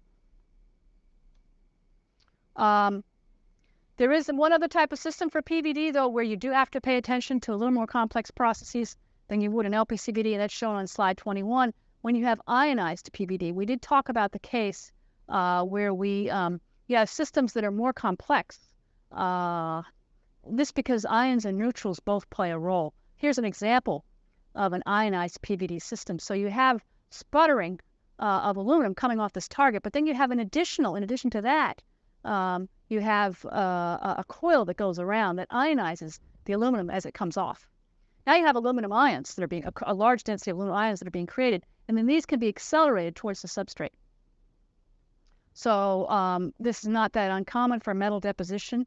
Speaker 1: There is one other type of system for PVD, though, where you do have to pay attention to a little more complex processes than you would in LPCVD, and that's shown on slide 21. When you have ionized PVD, we did talk about the case where we have systems that are more complex. This because ions and neutrals both play a role. Here's an example of an ionized PVD system. So you have sputtering of aluminum coming off this target, but then you have in addition to that, you have a coil that goes around that ionizes the aluminum as it comes off. Now you have aluminum ions that are being, a large density of aluminum ions that are being created, and then these can be accelerated towards the substrate. So this is not that uncommon for metal deposition.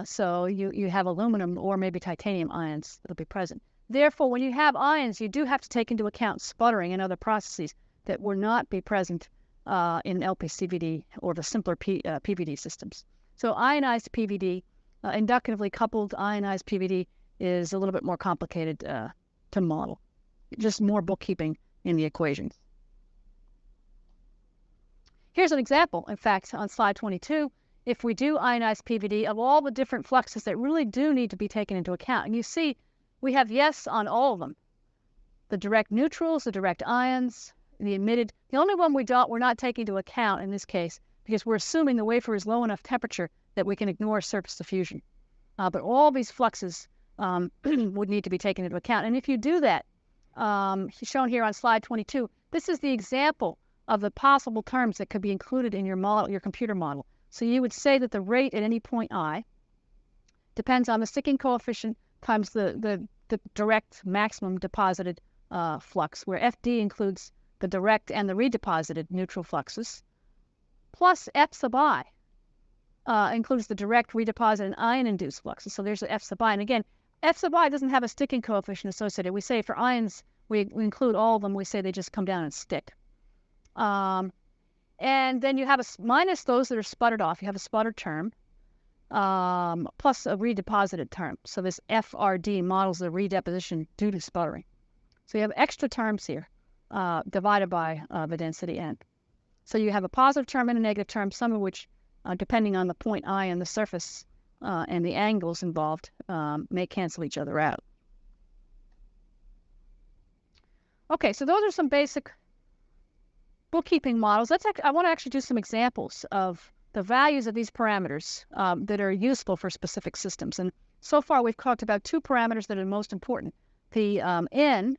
Speaker 1: So you have aluminum or maybe titanium ions that will be present. Therefore, when you have ions, you do have to take into account sputtering and other processes that will not be present in LPCVD or the simpler PVD systems. So ionized PVD, inductively coupled ionized PVD, is a little bit more complicated to model. Just more bookkeeping in the equations. Here's an example. In fact, on slide 22, if we do ionized PVD, of all the different fluxes that really do need to be taken into account, and you see we have yes on all of them. The direct neutrals, the direct ions, the emitted. The only one we're not taking into account in this case, because we're assuming the wafer is low enough temperature that we can ignore surface diffusion. But all these fluxes would need to be taken into account. And if you do that, shown here on slide 22, this is the example of the possible terms that could be included in your model, your computer model. So you would say that the rate at any point I depends on the sticking coefficient times the direct maximum deposited flux, where FD includes the direct and the redeposited neutral fluxes, plus F sub I includes the direct, redeposited, and ion-induced fluxes. So there's the F sub I. And again, F sub I doesn't have a sticking coefficient associated. We say for ions, we include all of them. We say they just come down and stick. And then you have minus those that are sputtered off. You have a sputtered term plus a redeposited term. So this FRD models the redeposition due to sputtering. So you have extra terms here divided by the density n. So you have a positive term and a negative term, some of which, depending on the point I and the surface and the angles involved, may cancel each other out. Okay, so those are some basic bookkeeping models. I want to actually do some examples of the values of these parameters that are useful for specific systems. And so far we've talked about two parameters that are most important. The n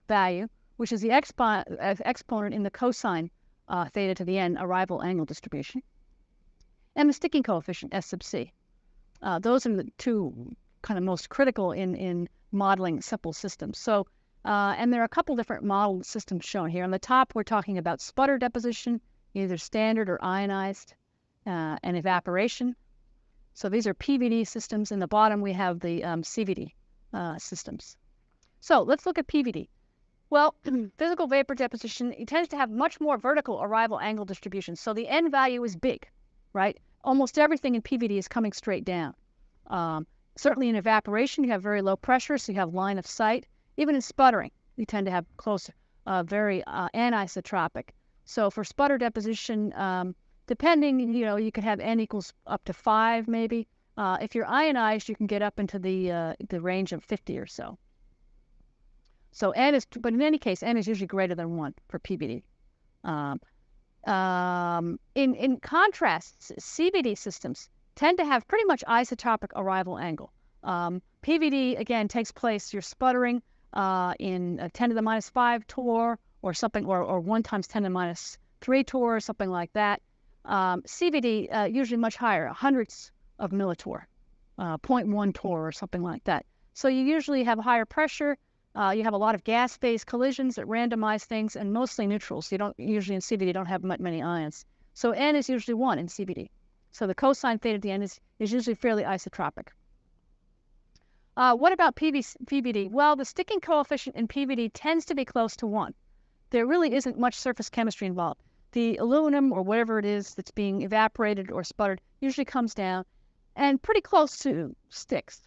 Speaker 1: value, which is the exponent in the cosine theta to the n arrival angle distribution, and the sticking coefficient S sub c. Those are the two kind of most critical in modeling simple systems. So and there are a couple different model systems shown here. On the top, we're talking about sputter deposition, either standard or ionized, and evaporation. So these are PVD systems. In the bottom, we have the CVD systems. So let's look at PVD. Well, physical vapor deposition, it tends to have much more vertical arrival angle distribution. So the n value is big, right? Almost everything in PVD is coming straight down. Certainly in evaporation, you have very low pressure, so you have line of sight. Even in sputtering, you tend to have closer, very anisotropic. So for sputter deposition, depending, you could have n equals up to 5 maybe. If you're ionized, you can get up into the range of 50 or so. So n is, but in any case, n is usually greater than 1 for PVD. In contrast, CVD systems tend to have pretty much isotropic arrival angle. PVD, again, takes place, you're sputtering in 10 to the minus 5 torr or something, or 1 times 10 to the minus 3 torr, or something like that. CVD, usually much higher, hundreds of millitorr, 0.1 torr or something like that. So you usually have higher pressure. You have a lot of gas phase collisions that randomize things, and mostly neutrals. You don't usually in CVD you don't have many ions. So n is usually 1 in CVD. So the cosine theta at the end is usually fairly isotropic. What about PVD? Well, the sticking coefficient in PVD tends to be close to 1. There really isn't much surface chemistry involved. The aluminum or whatever it is that's being evaporated or sputtered usually comes down and pretty close to sticks.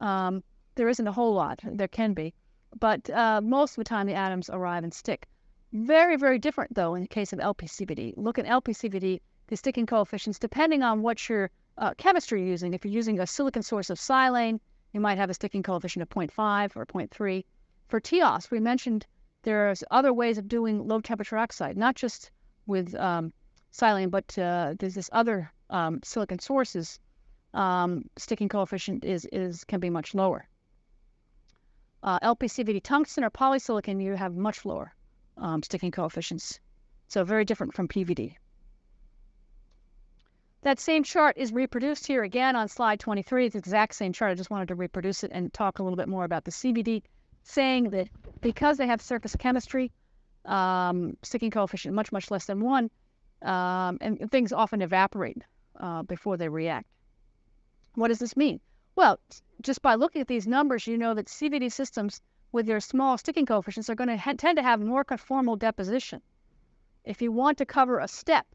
Speaker 1: There isn't a whole lot. There can be. But most of the time the atoms arrive and stick. Very, very different, though, in the case of LPCVD. Look at LPCVD, the sticking coefficients, depending on what your chemistry you're using. If you're using a silicon source of silane, you might have a sticking coefficient of 0.5 or 0.3. For TEOS, we mentioned there's other ways of doing low temperature oxide, not just with silane, but there's this other silicon sources. Sticking coefficient can be much lower. LPCVD tungsten or polysilicon, you have much lower sticking coefficients. So very different from PVD. That same chart is reproduced here again on slide 23. It's the exact same chart. I just wanted to reproduce it and talk a little bit more about the CVD saying that because they have surface chemistry, sticking coefficient much, much less than 1, and things often evaporate before they react. What does this mean? Well, just by looking at these numbers, you know that CVD systems with their small sticking coefficients are going to tend to have more conformal deposition. If you want to cover a step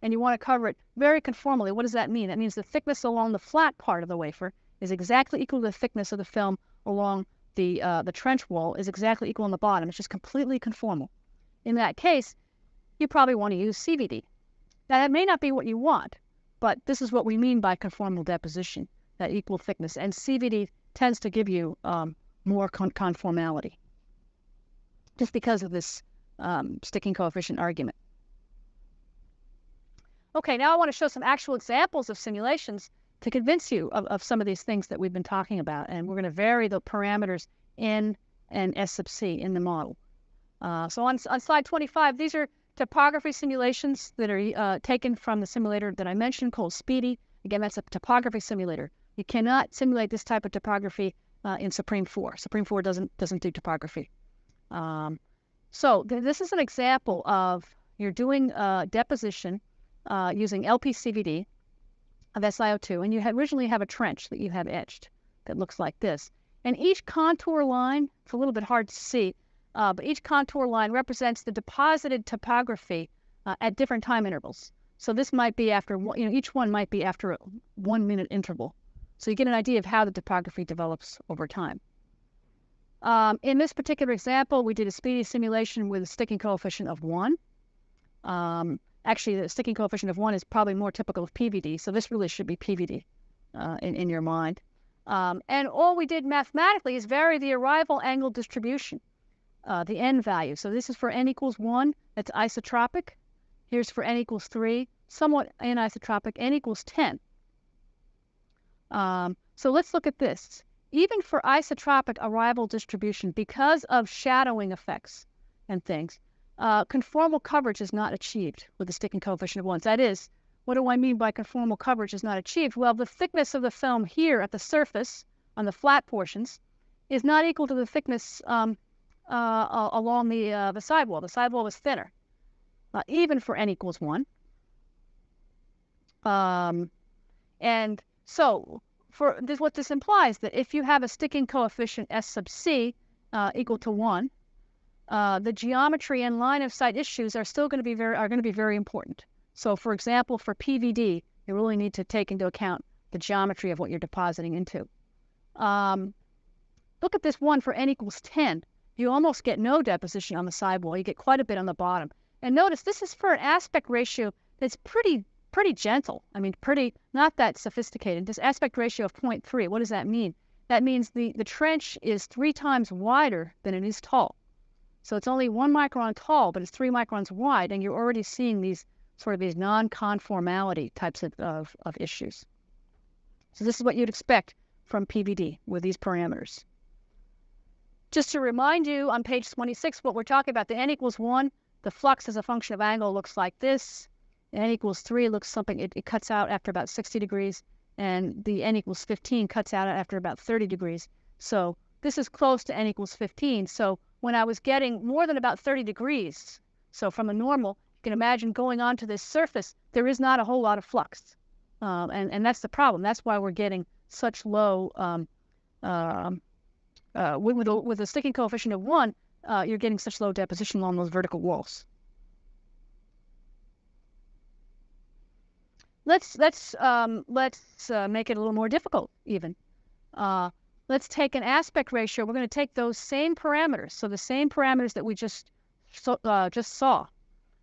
Speaker 1: and you want to cover it very conformally, what does that mean? That means the thickness along the flat part of the wafer is exactly equal to the thickness of the film along the trench wall is exactly equal on the bottom. It's just completely conformal. In that case, you probably want to use CVD. Now, that may not be what you want, but this is what we mean by conformal deposition, that equal thickness. And CVD tends to give you more conformality just because of this sticking coefficient argument. Okay, now I want to show some actual examples of simulations to convince you of some of these things that we've been talking about. And we're going to vary the parameters N and S sub C in the model. So on slide 25, these are topography simulations that are taken from the simulator that I mentioned called SPEEDY. Again, that's a topography simulator. You cannot simulate this type of topography in Supreme 4. Supreme 4 doesn't do topography. So this is an example of you're doing deposition using LPCVD of SiO2, and you originally have a trench that you have etched that looks like this. And each contour line, it's a little bit hard to see, but each contour line represents the deposited topography at different time intervals. So this might be after, each one might be after a 1 minute interval. So you get an idea of how the topography develops over time. In this particular example, we did a SPEEDY simulation with a sticking coefficient of 1. Actually, the sticking coefficient of 1 is probably more typical of PVD, so this really should be PVD in your mind. And all we did mathematically is vary the arrival angle distribution, the N value. So this is for N equals 1, that's isotropic. Here's for N equals 3, somewhat anisotropic, N equals 10. So let's look at this. Even for isotropic arrival distribution, because of shadowing effects and things, conformal coverage is not achieved with the sticking coefficient of 1. That is, what do I mean by conformal coverage is not achieved? Well, the thickness of the film here at the surface on the flat portions is not equal to the thickness along the sidewall. The sidewall is thinner, even for N equals 1. And so for this, what this implies that if you have a sticking coefficient S sub C equal to 1, the geometry and line of sight issues are still going to be very important. So, for example, for PVD, you really need to take into account the geometry of what you're depositing into. Look at this one for N equals 10. You almost get no deposition on the sidewall. You get quite a bit on the bottom. And notice this is for an aspect ratio that's pretty gentle. I mean, not that sophisticated. This aspect ratio of 0.3, what does that mean? That means the trench is 3 times wider than it is tall. So it's only 1 micron tall, but it's 3 microns wide, and you're already seeing these non-conformality types of issues. So this is what you'd expect from PVD with these parameters. Just to remind you, on page 26, what we're talking about, the N equals 1, the flux as a function of angle looks like this. N equals 3 looks something, it cuts out after about 60 degrees, and the N equals 15 cuts out after about 30 degrees. So this is close to N equals 15. So when I was getting more than about 30 degrees, so from a normal, you can imagine going onto this surface, there is not a whole lot of flux. And that's the problem. That's why we're getting such low, with a sticking coefficient of 1, you're getting such low deposition along those vertical walls. Let's make it a little more difficult even. Let's take an aspect ratio. We're going to take those same parameters. So the same parameters that we just saw.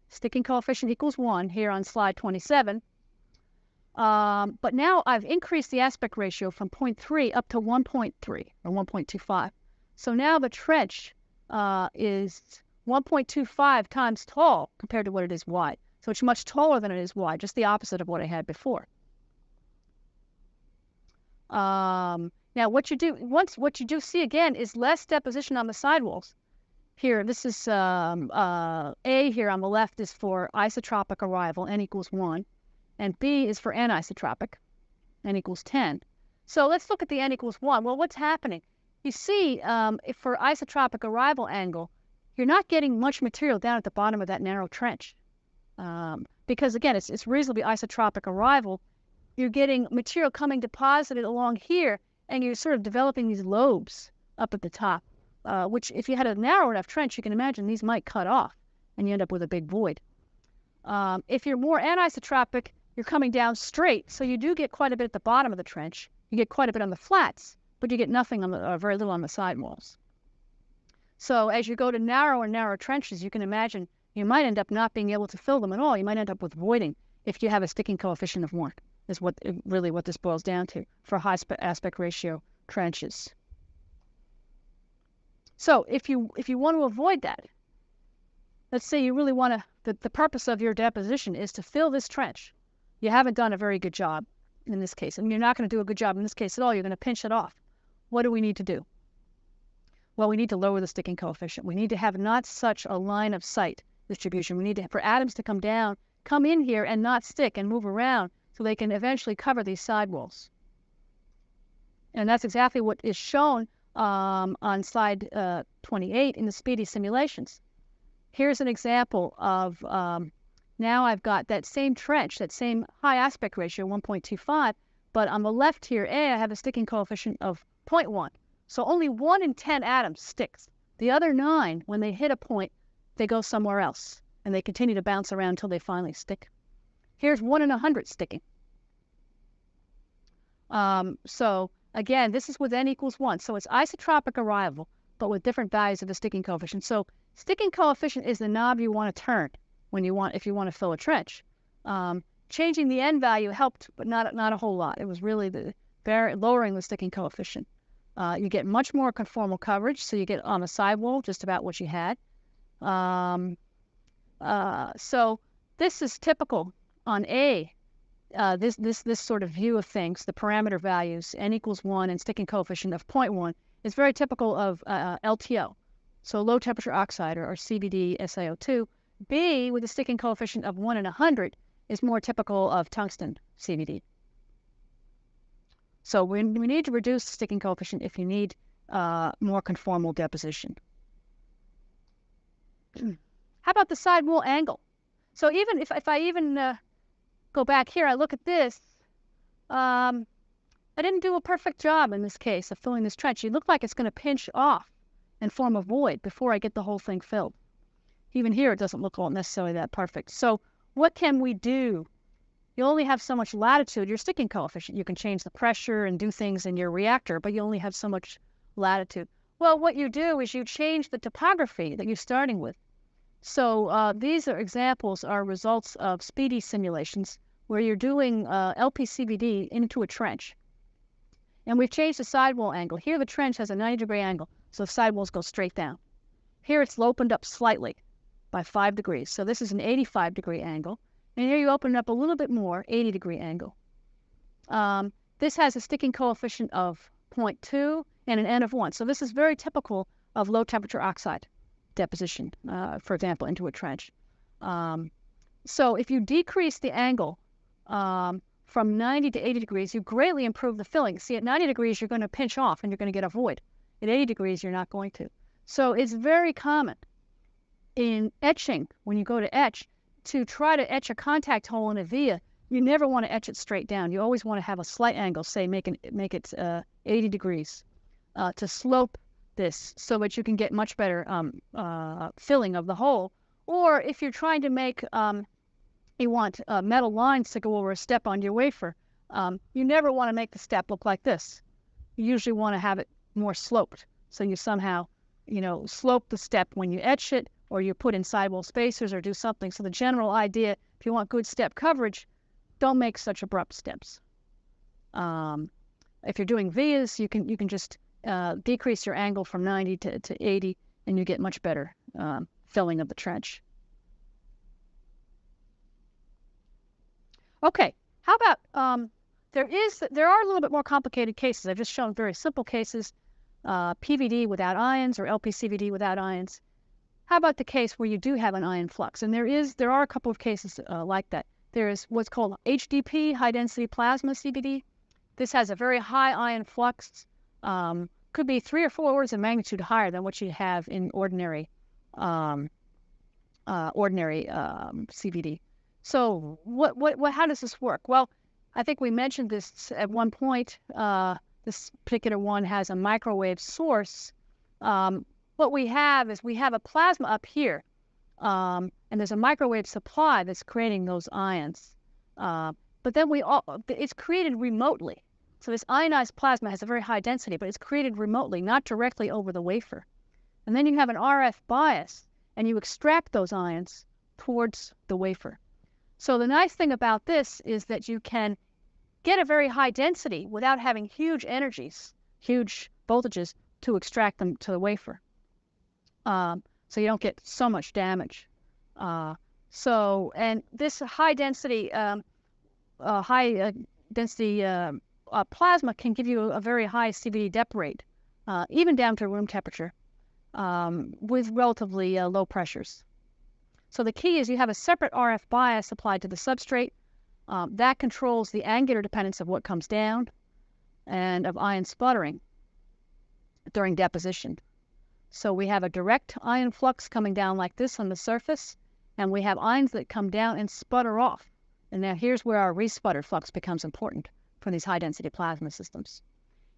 Speaker 1: Sticking coefficient equals 1 here on slide 27. But now I've increased the aspect ratio from 0.3 up to 1.3 or 1.25. So now the trench is 1.25 times tall compared to what it is wide. So it's much taller than it is wide, just the opposite of what I had before. Now what you do see again is less deposition on the sidewalls. Here, this is A here on the left is for isotropic arrival, N equals 1, and B is for anisotropic, N equals 10. So let's look at the N equals 1. Well, what's happening? you see, if for isotropic arrival angle, you're not getting much material down at the bottom of that narrow trench. Because again, it's reasonably isotropic arrival. You're getting material coming deposited along here, and you're sort of developing these lobes up at the top, which if you had a narrow enough trench, you can imagine these might cut off, and you end up with a big void. If you're more anisotropic, you're coming down straight, so you do get quite a bit at the bottom of the trench. You get quite a bit on the flats, but you get nothing on the, very little on the side walls. So as you go to narrower and narrower trenches, you can imagine you might end up not being able to fill them at all. You might end up with voiding if you have a sticking coefficient of 1, is really what this boils down to for high aspect ratio trenches. So if you want to avoid that, let's say you really want to, the purpose of your deposition is to fill this trench. You haven't done a very good job in this case, and you're not going to do a good job in this case at all. You're going to pinch it off. What do we need to do? Well, we need to lower the sticking coefficient. We need to have not such a line of sight distribution. We need to, for atoms to come in here and not stick and move around so they can eventually cover these sidewalls. And that's exactly what is shown on slide 28 in the speedy simulations. Here's an example of, now I've got that same trench, that same high aspect ratio, 1.25, but on the left here, I have a sticking coefficient of 0.1. So only 1 in 10 atoms sticks. The other 9, when they hit a point, they go somewhere else, and they continue to bounce around until they finally stick. Here's 1 in 100 sticking. So again, this is with n equals 1. So it's isotropic arrival, but with different values of the sticking coefficient. So sticking coefficient is the knob you want to turn if you want to fill a trench. Changing the n value helped, but not a whole lot. It was really lowering the sticking coefficient. You get much more conformal coverage, so you get on the sidewall just about what you had. So this is typical on A. This sort of view of things, the parameter values, n equals 1 and sticking coefficient of 0.1, is very typical of LTO, so low temperature oxide or CVD SiO2. B, with a sticking coefficient of 1 in 100, is more typical of tungsten CVD. So we need to reduce the sticking coefficient if you need more conformal deposition. How about the sidewall angle? So even if I even go back here, I look at this, I didn't do a perfect job in this case of filling this trench. It looked like it's going to pinch off and form a void before I get the whole thing filled. Even here, it doesn't look all necessarily that perfect. So what can we do? You only have so much latitude. Your sticking coefficient, you can change the pressure and do things in your reactor, but you only have so much latitude. Well, what you do is you change the topography that you're starting with. So these are results of speedy simulations where you're doing LPCVD into a trench. And we've changed the sidewall angle. Here the trench has a 90-degree angle, so the sidewalls go straight down. Here it's opened up slightly by 5 degrees. So this is an 85-degree angle. And here you open it up a little bit more, 80-degree angle. This has a sticking coefficient of 0.2 and an N of 1. So this is very typical of low temperature oxide deposition, for example, into a trench. So if you decrease the angle from 90 to 80 degrees, you greatly improve the filling. See, at 90 degrees, you're going to pinch off and you're going to get a void. At 80 degrees, you're not going to. So it's very common in etching, when you go to etch, to try to etch a contact hole in a via. You never want to etch it straight down. You always want to have a slight angle, say make it 80 degrees, to slope this so that you can get much better filling of the hole. Or if you're trying to make, you want metal lines to go over a step on your wafer, you never want to make the step look like this. You usually want to have it more sloped. So you somehow, slope the step when you etch it, or you put in sidewall spacers or do something. So the general idea, if you want good step coverage, don't make such abrupt steps. If you're doing vias, you can just decrease your angle from 90 to 80, and you get much better filling of the trench. Okay, how about there are a little bit more complicated cases. I've just shown very simple cases, PVD without ions or LPCVD without ions. How about the case where you do have an ion flux? And there are a couple of cases like that. There is what's called HDP, high density plasma CVD. This has a very high ion flux. could be 3 or 4 orders of magnitude higher than what you have in ordinary CVD. So how does this work? Well, I think we mentioned this at one point. This particular one has a microwave source. What we have is we have a plasma up here, and there's a microwave supply that's creating those ions. But then it's created remotely. So this ionized plasma has a very high density, but it's created remotely, not directly over the wafer. And then you have an RF bias, and you extract those ions towards the wafer. So the nice thing about this is that you can get a very high density without having huge energies, huge voltages to extract them to the wafer. So you don't get so much damage. And this high density plasma can give you a very high CVD dep rate, even down to room temperature, with relatively low pressures. So the key is you have a separate RF bias applied to the substrate. That controls the angular dependence of what comes down and of ion sputtering during deposition. So we have a direct ion flux coming down like this on the surface, and we have ions that come down and sputter off. And now here's where our resputter flux becomes important for these high-density plasma systems.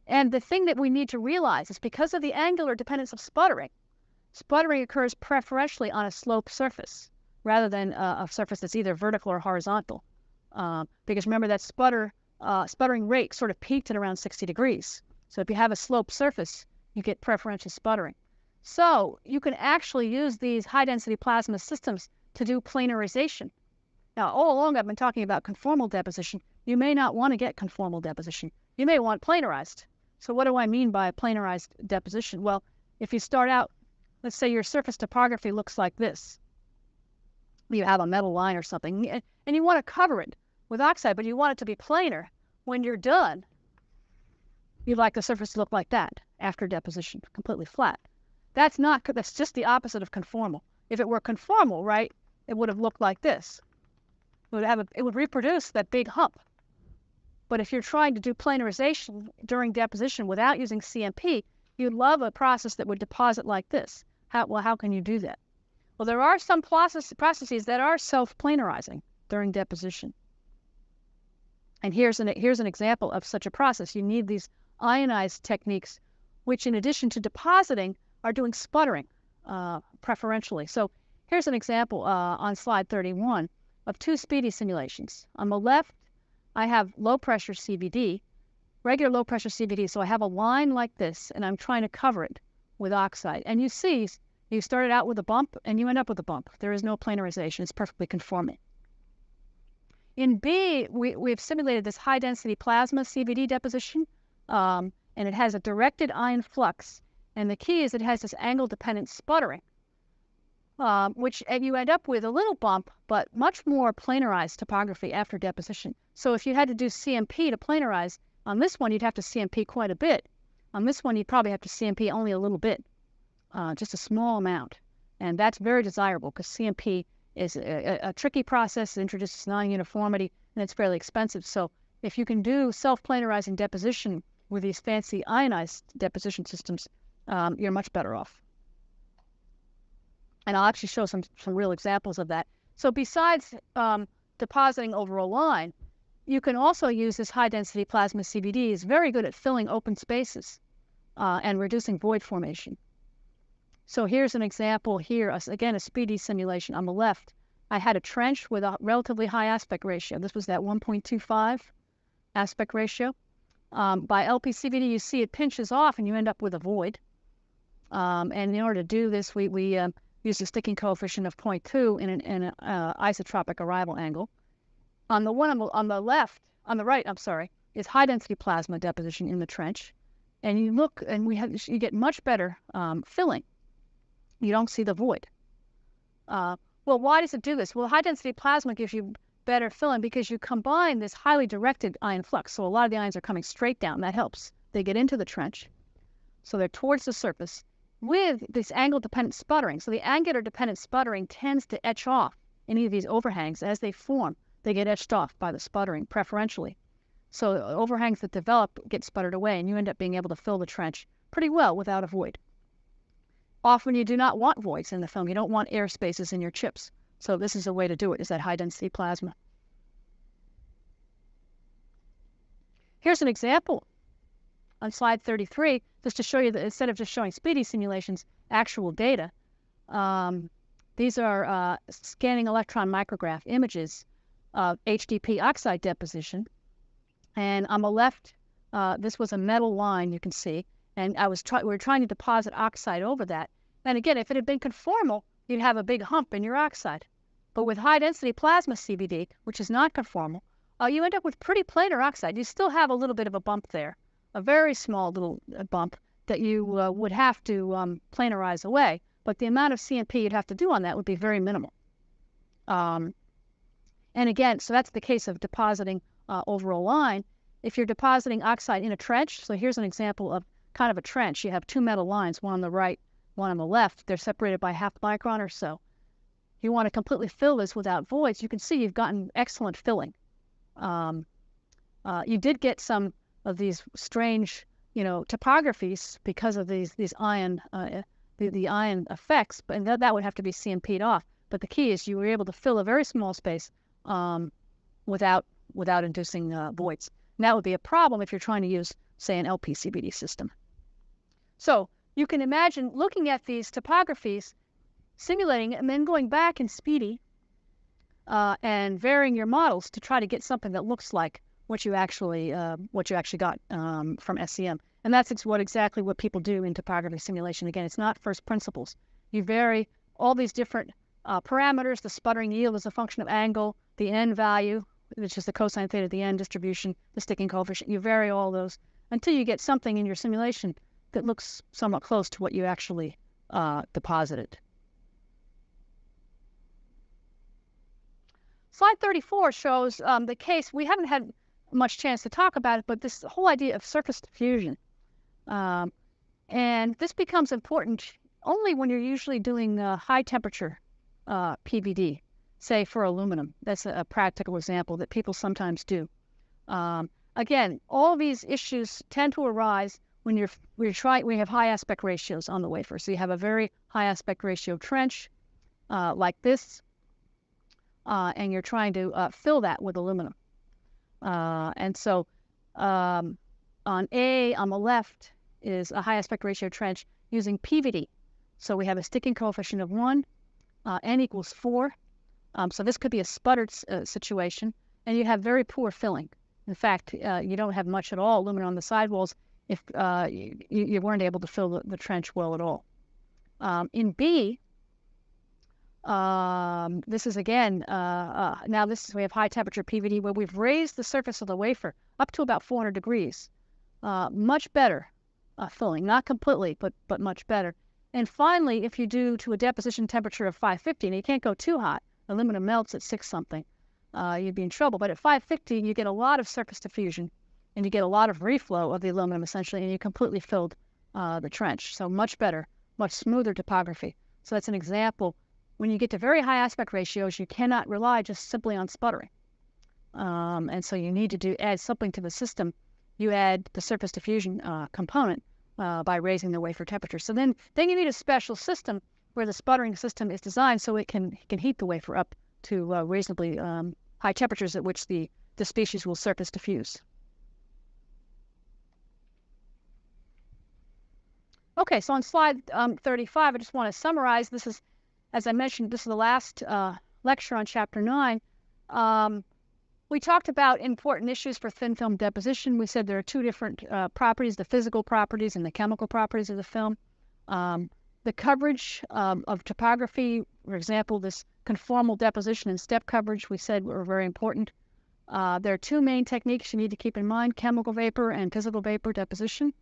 Speaker 1: And the thing that we need to realize is because of the angular dependence of sputtering, sputtering occurs preferentially on a sloped surface rather than a surface that's either vertical or horizontal. Because remember that sputtering rate sort of peaked at around 60 degrees. So if you have a sloped surface, you get preferential sputtering. So you can actually use these high-density plasma systems to do planarization. Now, all along I've been talking about conformal deposition. You may not want to get conformal deposition. You may want planarized. So what do I mean by planarized deposition? Well, if you start out, let's say your surface topography looks like this. You have a metal line or something, and you want to cover it with oxide, but you want it to be planar. When you're done, you'd like the surface to look like that after deposition, completely flat. That's just the opposite of conformal. If it were conformal, right, it would have looked like this. It would reproduce that big hump. But if you're trying to do planarization during deposition without using CMP, you'd love a process that would deposit like this. How can you do that? Well, there are some processes that are self-planarizing during deposition. And here's an example of such a process. You need these ionized techniques, which in addition to depositing, are doing sputtering preferentially. So here's an example on slide 31 of 2 speedy simulations. On the left, I have low pressure CVD, regular low pressure CVD. So I have a line like this, and I'm trying to cover it with oxide. And you see, you started out with a bump, and you end up with a bump. There is no planarization. It's perfectly conforming. In B, we've simulated this high-density plasma CVD deposition, and it has a directed ion flux. And the key is it has this angle-dependent sputtering, which you end up with a little bump, but much more planarized topography after deposition. So if you had to do CMP to planarize, on this one, you'd have to CMP quite a bit. On this one, you'd probably have to CMP only a little bit, just a small amount. And that's very desirable because CMP is a tricky process. It introduces non-uniformity, and it's fairly expensive. So if you can do self-planarizing deposition with these fancy ionized deposition systems, you're much better off. And I'll actually show some real examples of that. So besides depositing over a line, you can also use this high-density plasma CVD. It's very good at filling open spaces and reducing void formation. So here's an example here, again, a speedy simulation. On the left, I had a trench with a relatively high aspect ratio. This was that 1.25 aspect ratio. By LPCVD, you see it pinches off, and you end up with a void. And in order to do this, we use a sticking coefficient of 0.2 in an isotropic arrival angle. On the one on the right, is high-density plasma deposition in the trench. And you look, and you get much better filling. You don't see the void. Well, why does it do this? Well, high-density plasma gives you better filling because you combine this highly directed ion flux. So a lot of the ions are coming straight down. That helps. They get into the trench. So they're towards the surface with this angle-dependent sputtering. So the angular-dependent sputtering tends to etch off any of these overhangs. As they form, they get etched off by the sputtering preferentially. So overhangs that develop get sputtered away, and you end up being able to fill the trench pretty well without a void. Often you do not want voids in the film. You don't want air spaces in your chips. So this is a way to do it, is that high-density plasma. Here's an example on slide 33, just to show you that instead of just showing speedy simulations, actual data. These are scanning electron micrograph images of HDP oxide deposition. And on the left, this was a metal line, you can see. And we were trying to deposit oxide over that. And again, if it had been conformal, you'd have a big hump in your oxide. But with high-density plasma CVD, which is not conformal, you end up with pretty planar oxide. You still have a little bit of a bump there, a very small little bump that you would have to planarize away. But the amount of CMP you'd have to do on that would be very minimal. And again, so that's the case of depositing over a line. If you're depositing oxide in a trench, so here's an example of kind of a trench. You have two metal lines, one on the right, one on the left. They're separated by 0.5 micron or so. You want to completely fill this without voids. You can see you've gotten excellent filling. You did get some of these strange, topographies because of these ion the ion effects, and that would have to be CMP'd off. But the key is you were able to fill a very small space without inducing voids. And that would be a problem if you're trying to use, say, an LPCVD system. So you can imagine looking at these topographies, simulating, and then going back in speedy and varying your models to try to get something that looks like what you actually got from SEM. And that's exactly what people do in topography simulation. Again, it's not first principles. You vary all these different parameters. The sputtering yield is a function of angle, the n value, which is the cosine theta, the n distribution, the sticking coefficient. You vary all those until you get something in your simulation that looks somewhat close to what you actually deposited. Slide 34 shows the case. We haven't had much chance to talk about it, but this whole idea of surface diffusion. And this becomes important only when you're usually doing high temperature PVD, say for aluminum. That's a practical example that people sometimes do. Again, all these issues tend to arise when we have high aspect ratios on the wafer. So you have a very high aspect ratio trench like this, and you're trying to fill that with aluminum. And so on A, on the left, is a high aspect ratio trench using PVD. So we have a sticking coefficient of 1, n equals 4. So this could be a sputtered situation, and you have very poor filling. In fact, you don't have much at all aluminum on the sidewalls if you weren't able to fill the trench well at all. In B, this is again, we have high temperature PVD where we've raised the surface of the wafer up to about 400 degrees. Much better filling, not completely, but much better. And finally, if you do to a deposition temperature of 550, and you can't go too hot, aluminum melts at 6 something, you'd be in trouble. But at 550, you get a lot of surface diffusion, and you get a lot of reflow of the aluminum essentially, and you completely filled the trench. So much better, much smoother topography. So that's an example. When you get to very high aspect ratios, you cannot rely just simply on sputtering. And so you need to add something to the system. You add the surface diffusion component by raising the wafer temperature. So then you need a special system where the sputtering system is designed so it can heat the wafer up to reasonably high temperatures at which the species will surface diffuse. Okay, so on slide 35, I just want to summarize. This is, as I mentioned, this is the last lecture on Chapter 9. We talked about important issues for thin film deposition. We said there are two different properties, the physical properties and the chemical properties of the film. The coverage of topography, for example, this conformal deposition and step coverage, we said were very important. There are two main techniques you need to keep in mind, chemical vapor and physical vapor deposition.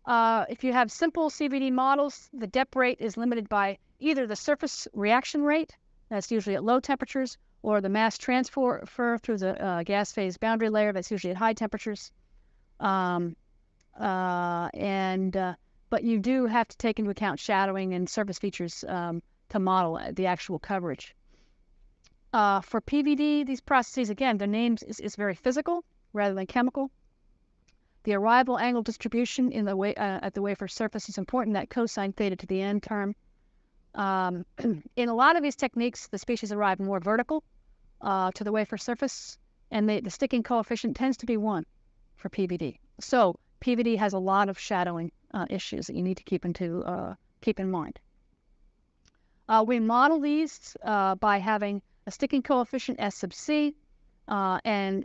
Speaker 1: If you have simple CVD models, the dep rate is limited by either the surface reaction rate, that's usually at low temperatures, or the mass transfer through the gas phase boundary layer, that's usually at high temperatures. But you do have to take into account shadowing and surface features to model the actual coverage. For PVD, these processes, again, the name is very physical rather than chemical. The arrival angle distribution in the at the wafer surface is important, that cosine theta to the n term. In a lot of these techniques, the species arrive more vertical to the wafer surface, and the sticking coefficient tends to be 1 for PVD. So PVD has a lot of shadowing issues that you need to keep in mind. We model these by having a sticking coefficient S sub C, and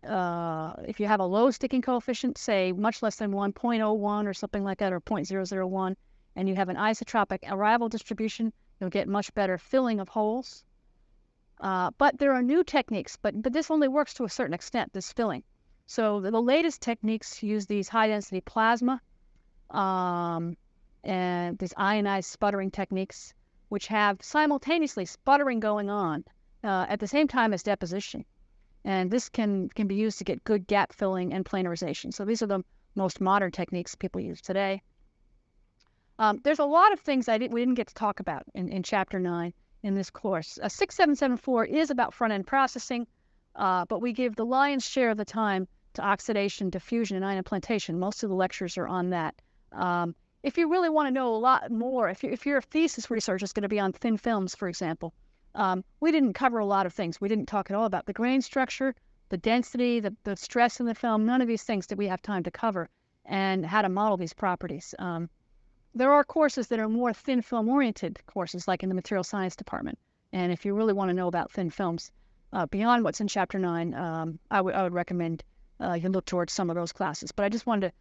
Speaker 1: if you have a low sticking coefficient, say much less than 1, 0.01 or something like that, or 0.001, and you have an isotropic arrival distribution, you'll get much better filling of holes. But there are new techniques, but this only works to a certain extent, this filling. So the latest techniques use these high-density plasma and these ionized sputtering techniques, which have simultaneously sputtering going on at the same time as deposition. And this can be used to get good gap filling and planarization. So these are the most modern techniques people use today. There's a lot of things we didn't get to talk about in Chapter 9 in this course. 6774 is about front-end processing, but we give the lion's share of the time to oxidation, diffusion, and ion implantation. Most of the lectures are on that. If you really want to know a lot more, if your thesis research is going to be on thin films, for example, we didn't cover a lot of things. We didn't talk at all about the grain structure, the density, the stress in the film. None of these things did we have time to cover, and how to model these properties. There are courses that are more thin film oriented courses, like in the material science department. And if you really want to know about thin films beyond what's in Chapter 9, I would recommend you look towards some of those classes. But I just wanted to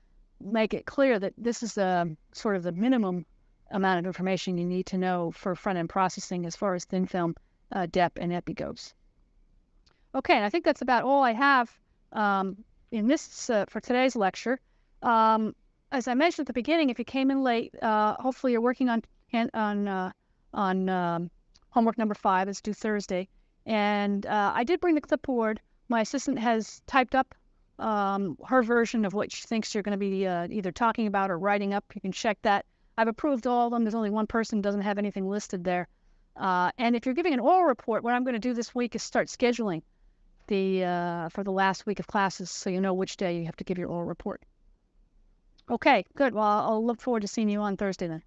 Speaker 1: make it clear that this is sort of the minimum amount of information you need to know for front-end processing as far as thin film dep and epi goes. Okay, and I think that's about all I have in this for today's lecture. As I mentioned at the beginning, if you came in late, hopefully you're working on homework number 5. It's due Thursday. And I did bring the clipboard. My assistant has typed up her version of what she thinks you're going to be either talking about or writing up. You can check that. I've approved all of them. There's only one person who doesn't have anything listed there. And if you're giving an oral report, what I'm going to do this week is start scheduling for the last week of classes, so you know which day you have to give your oral report. Okay, good. Well, I'll look forward to seeing you on Thursday then.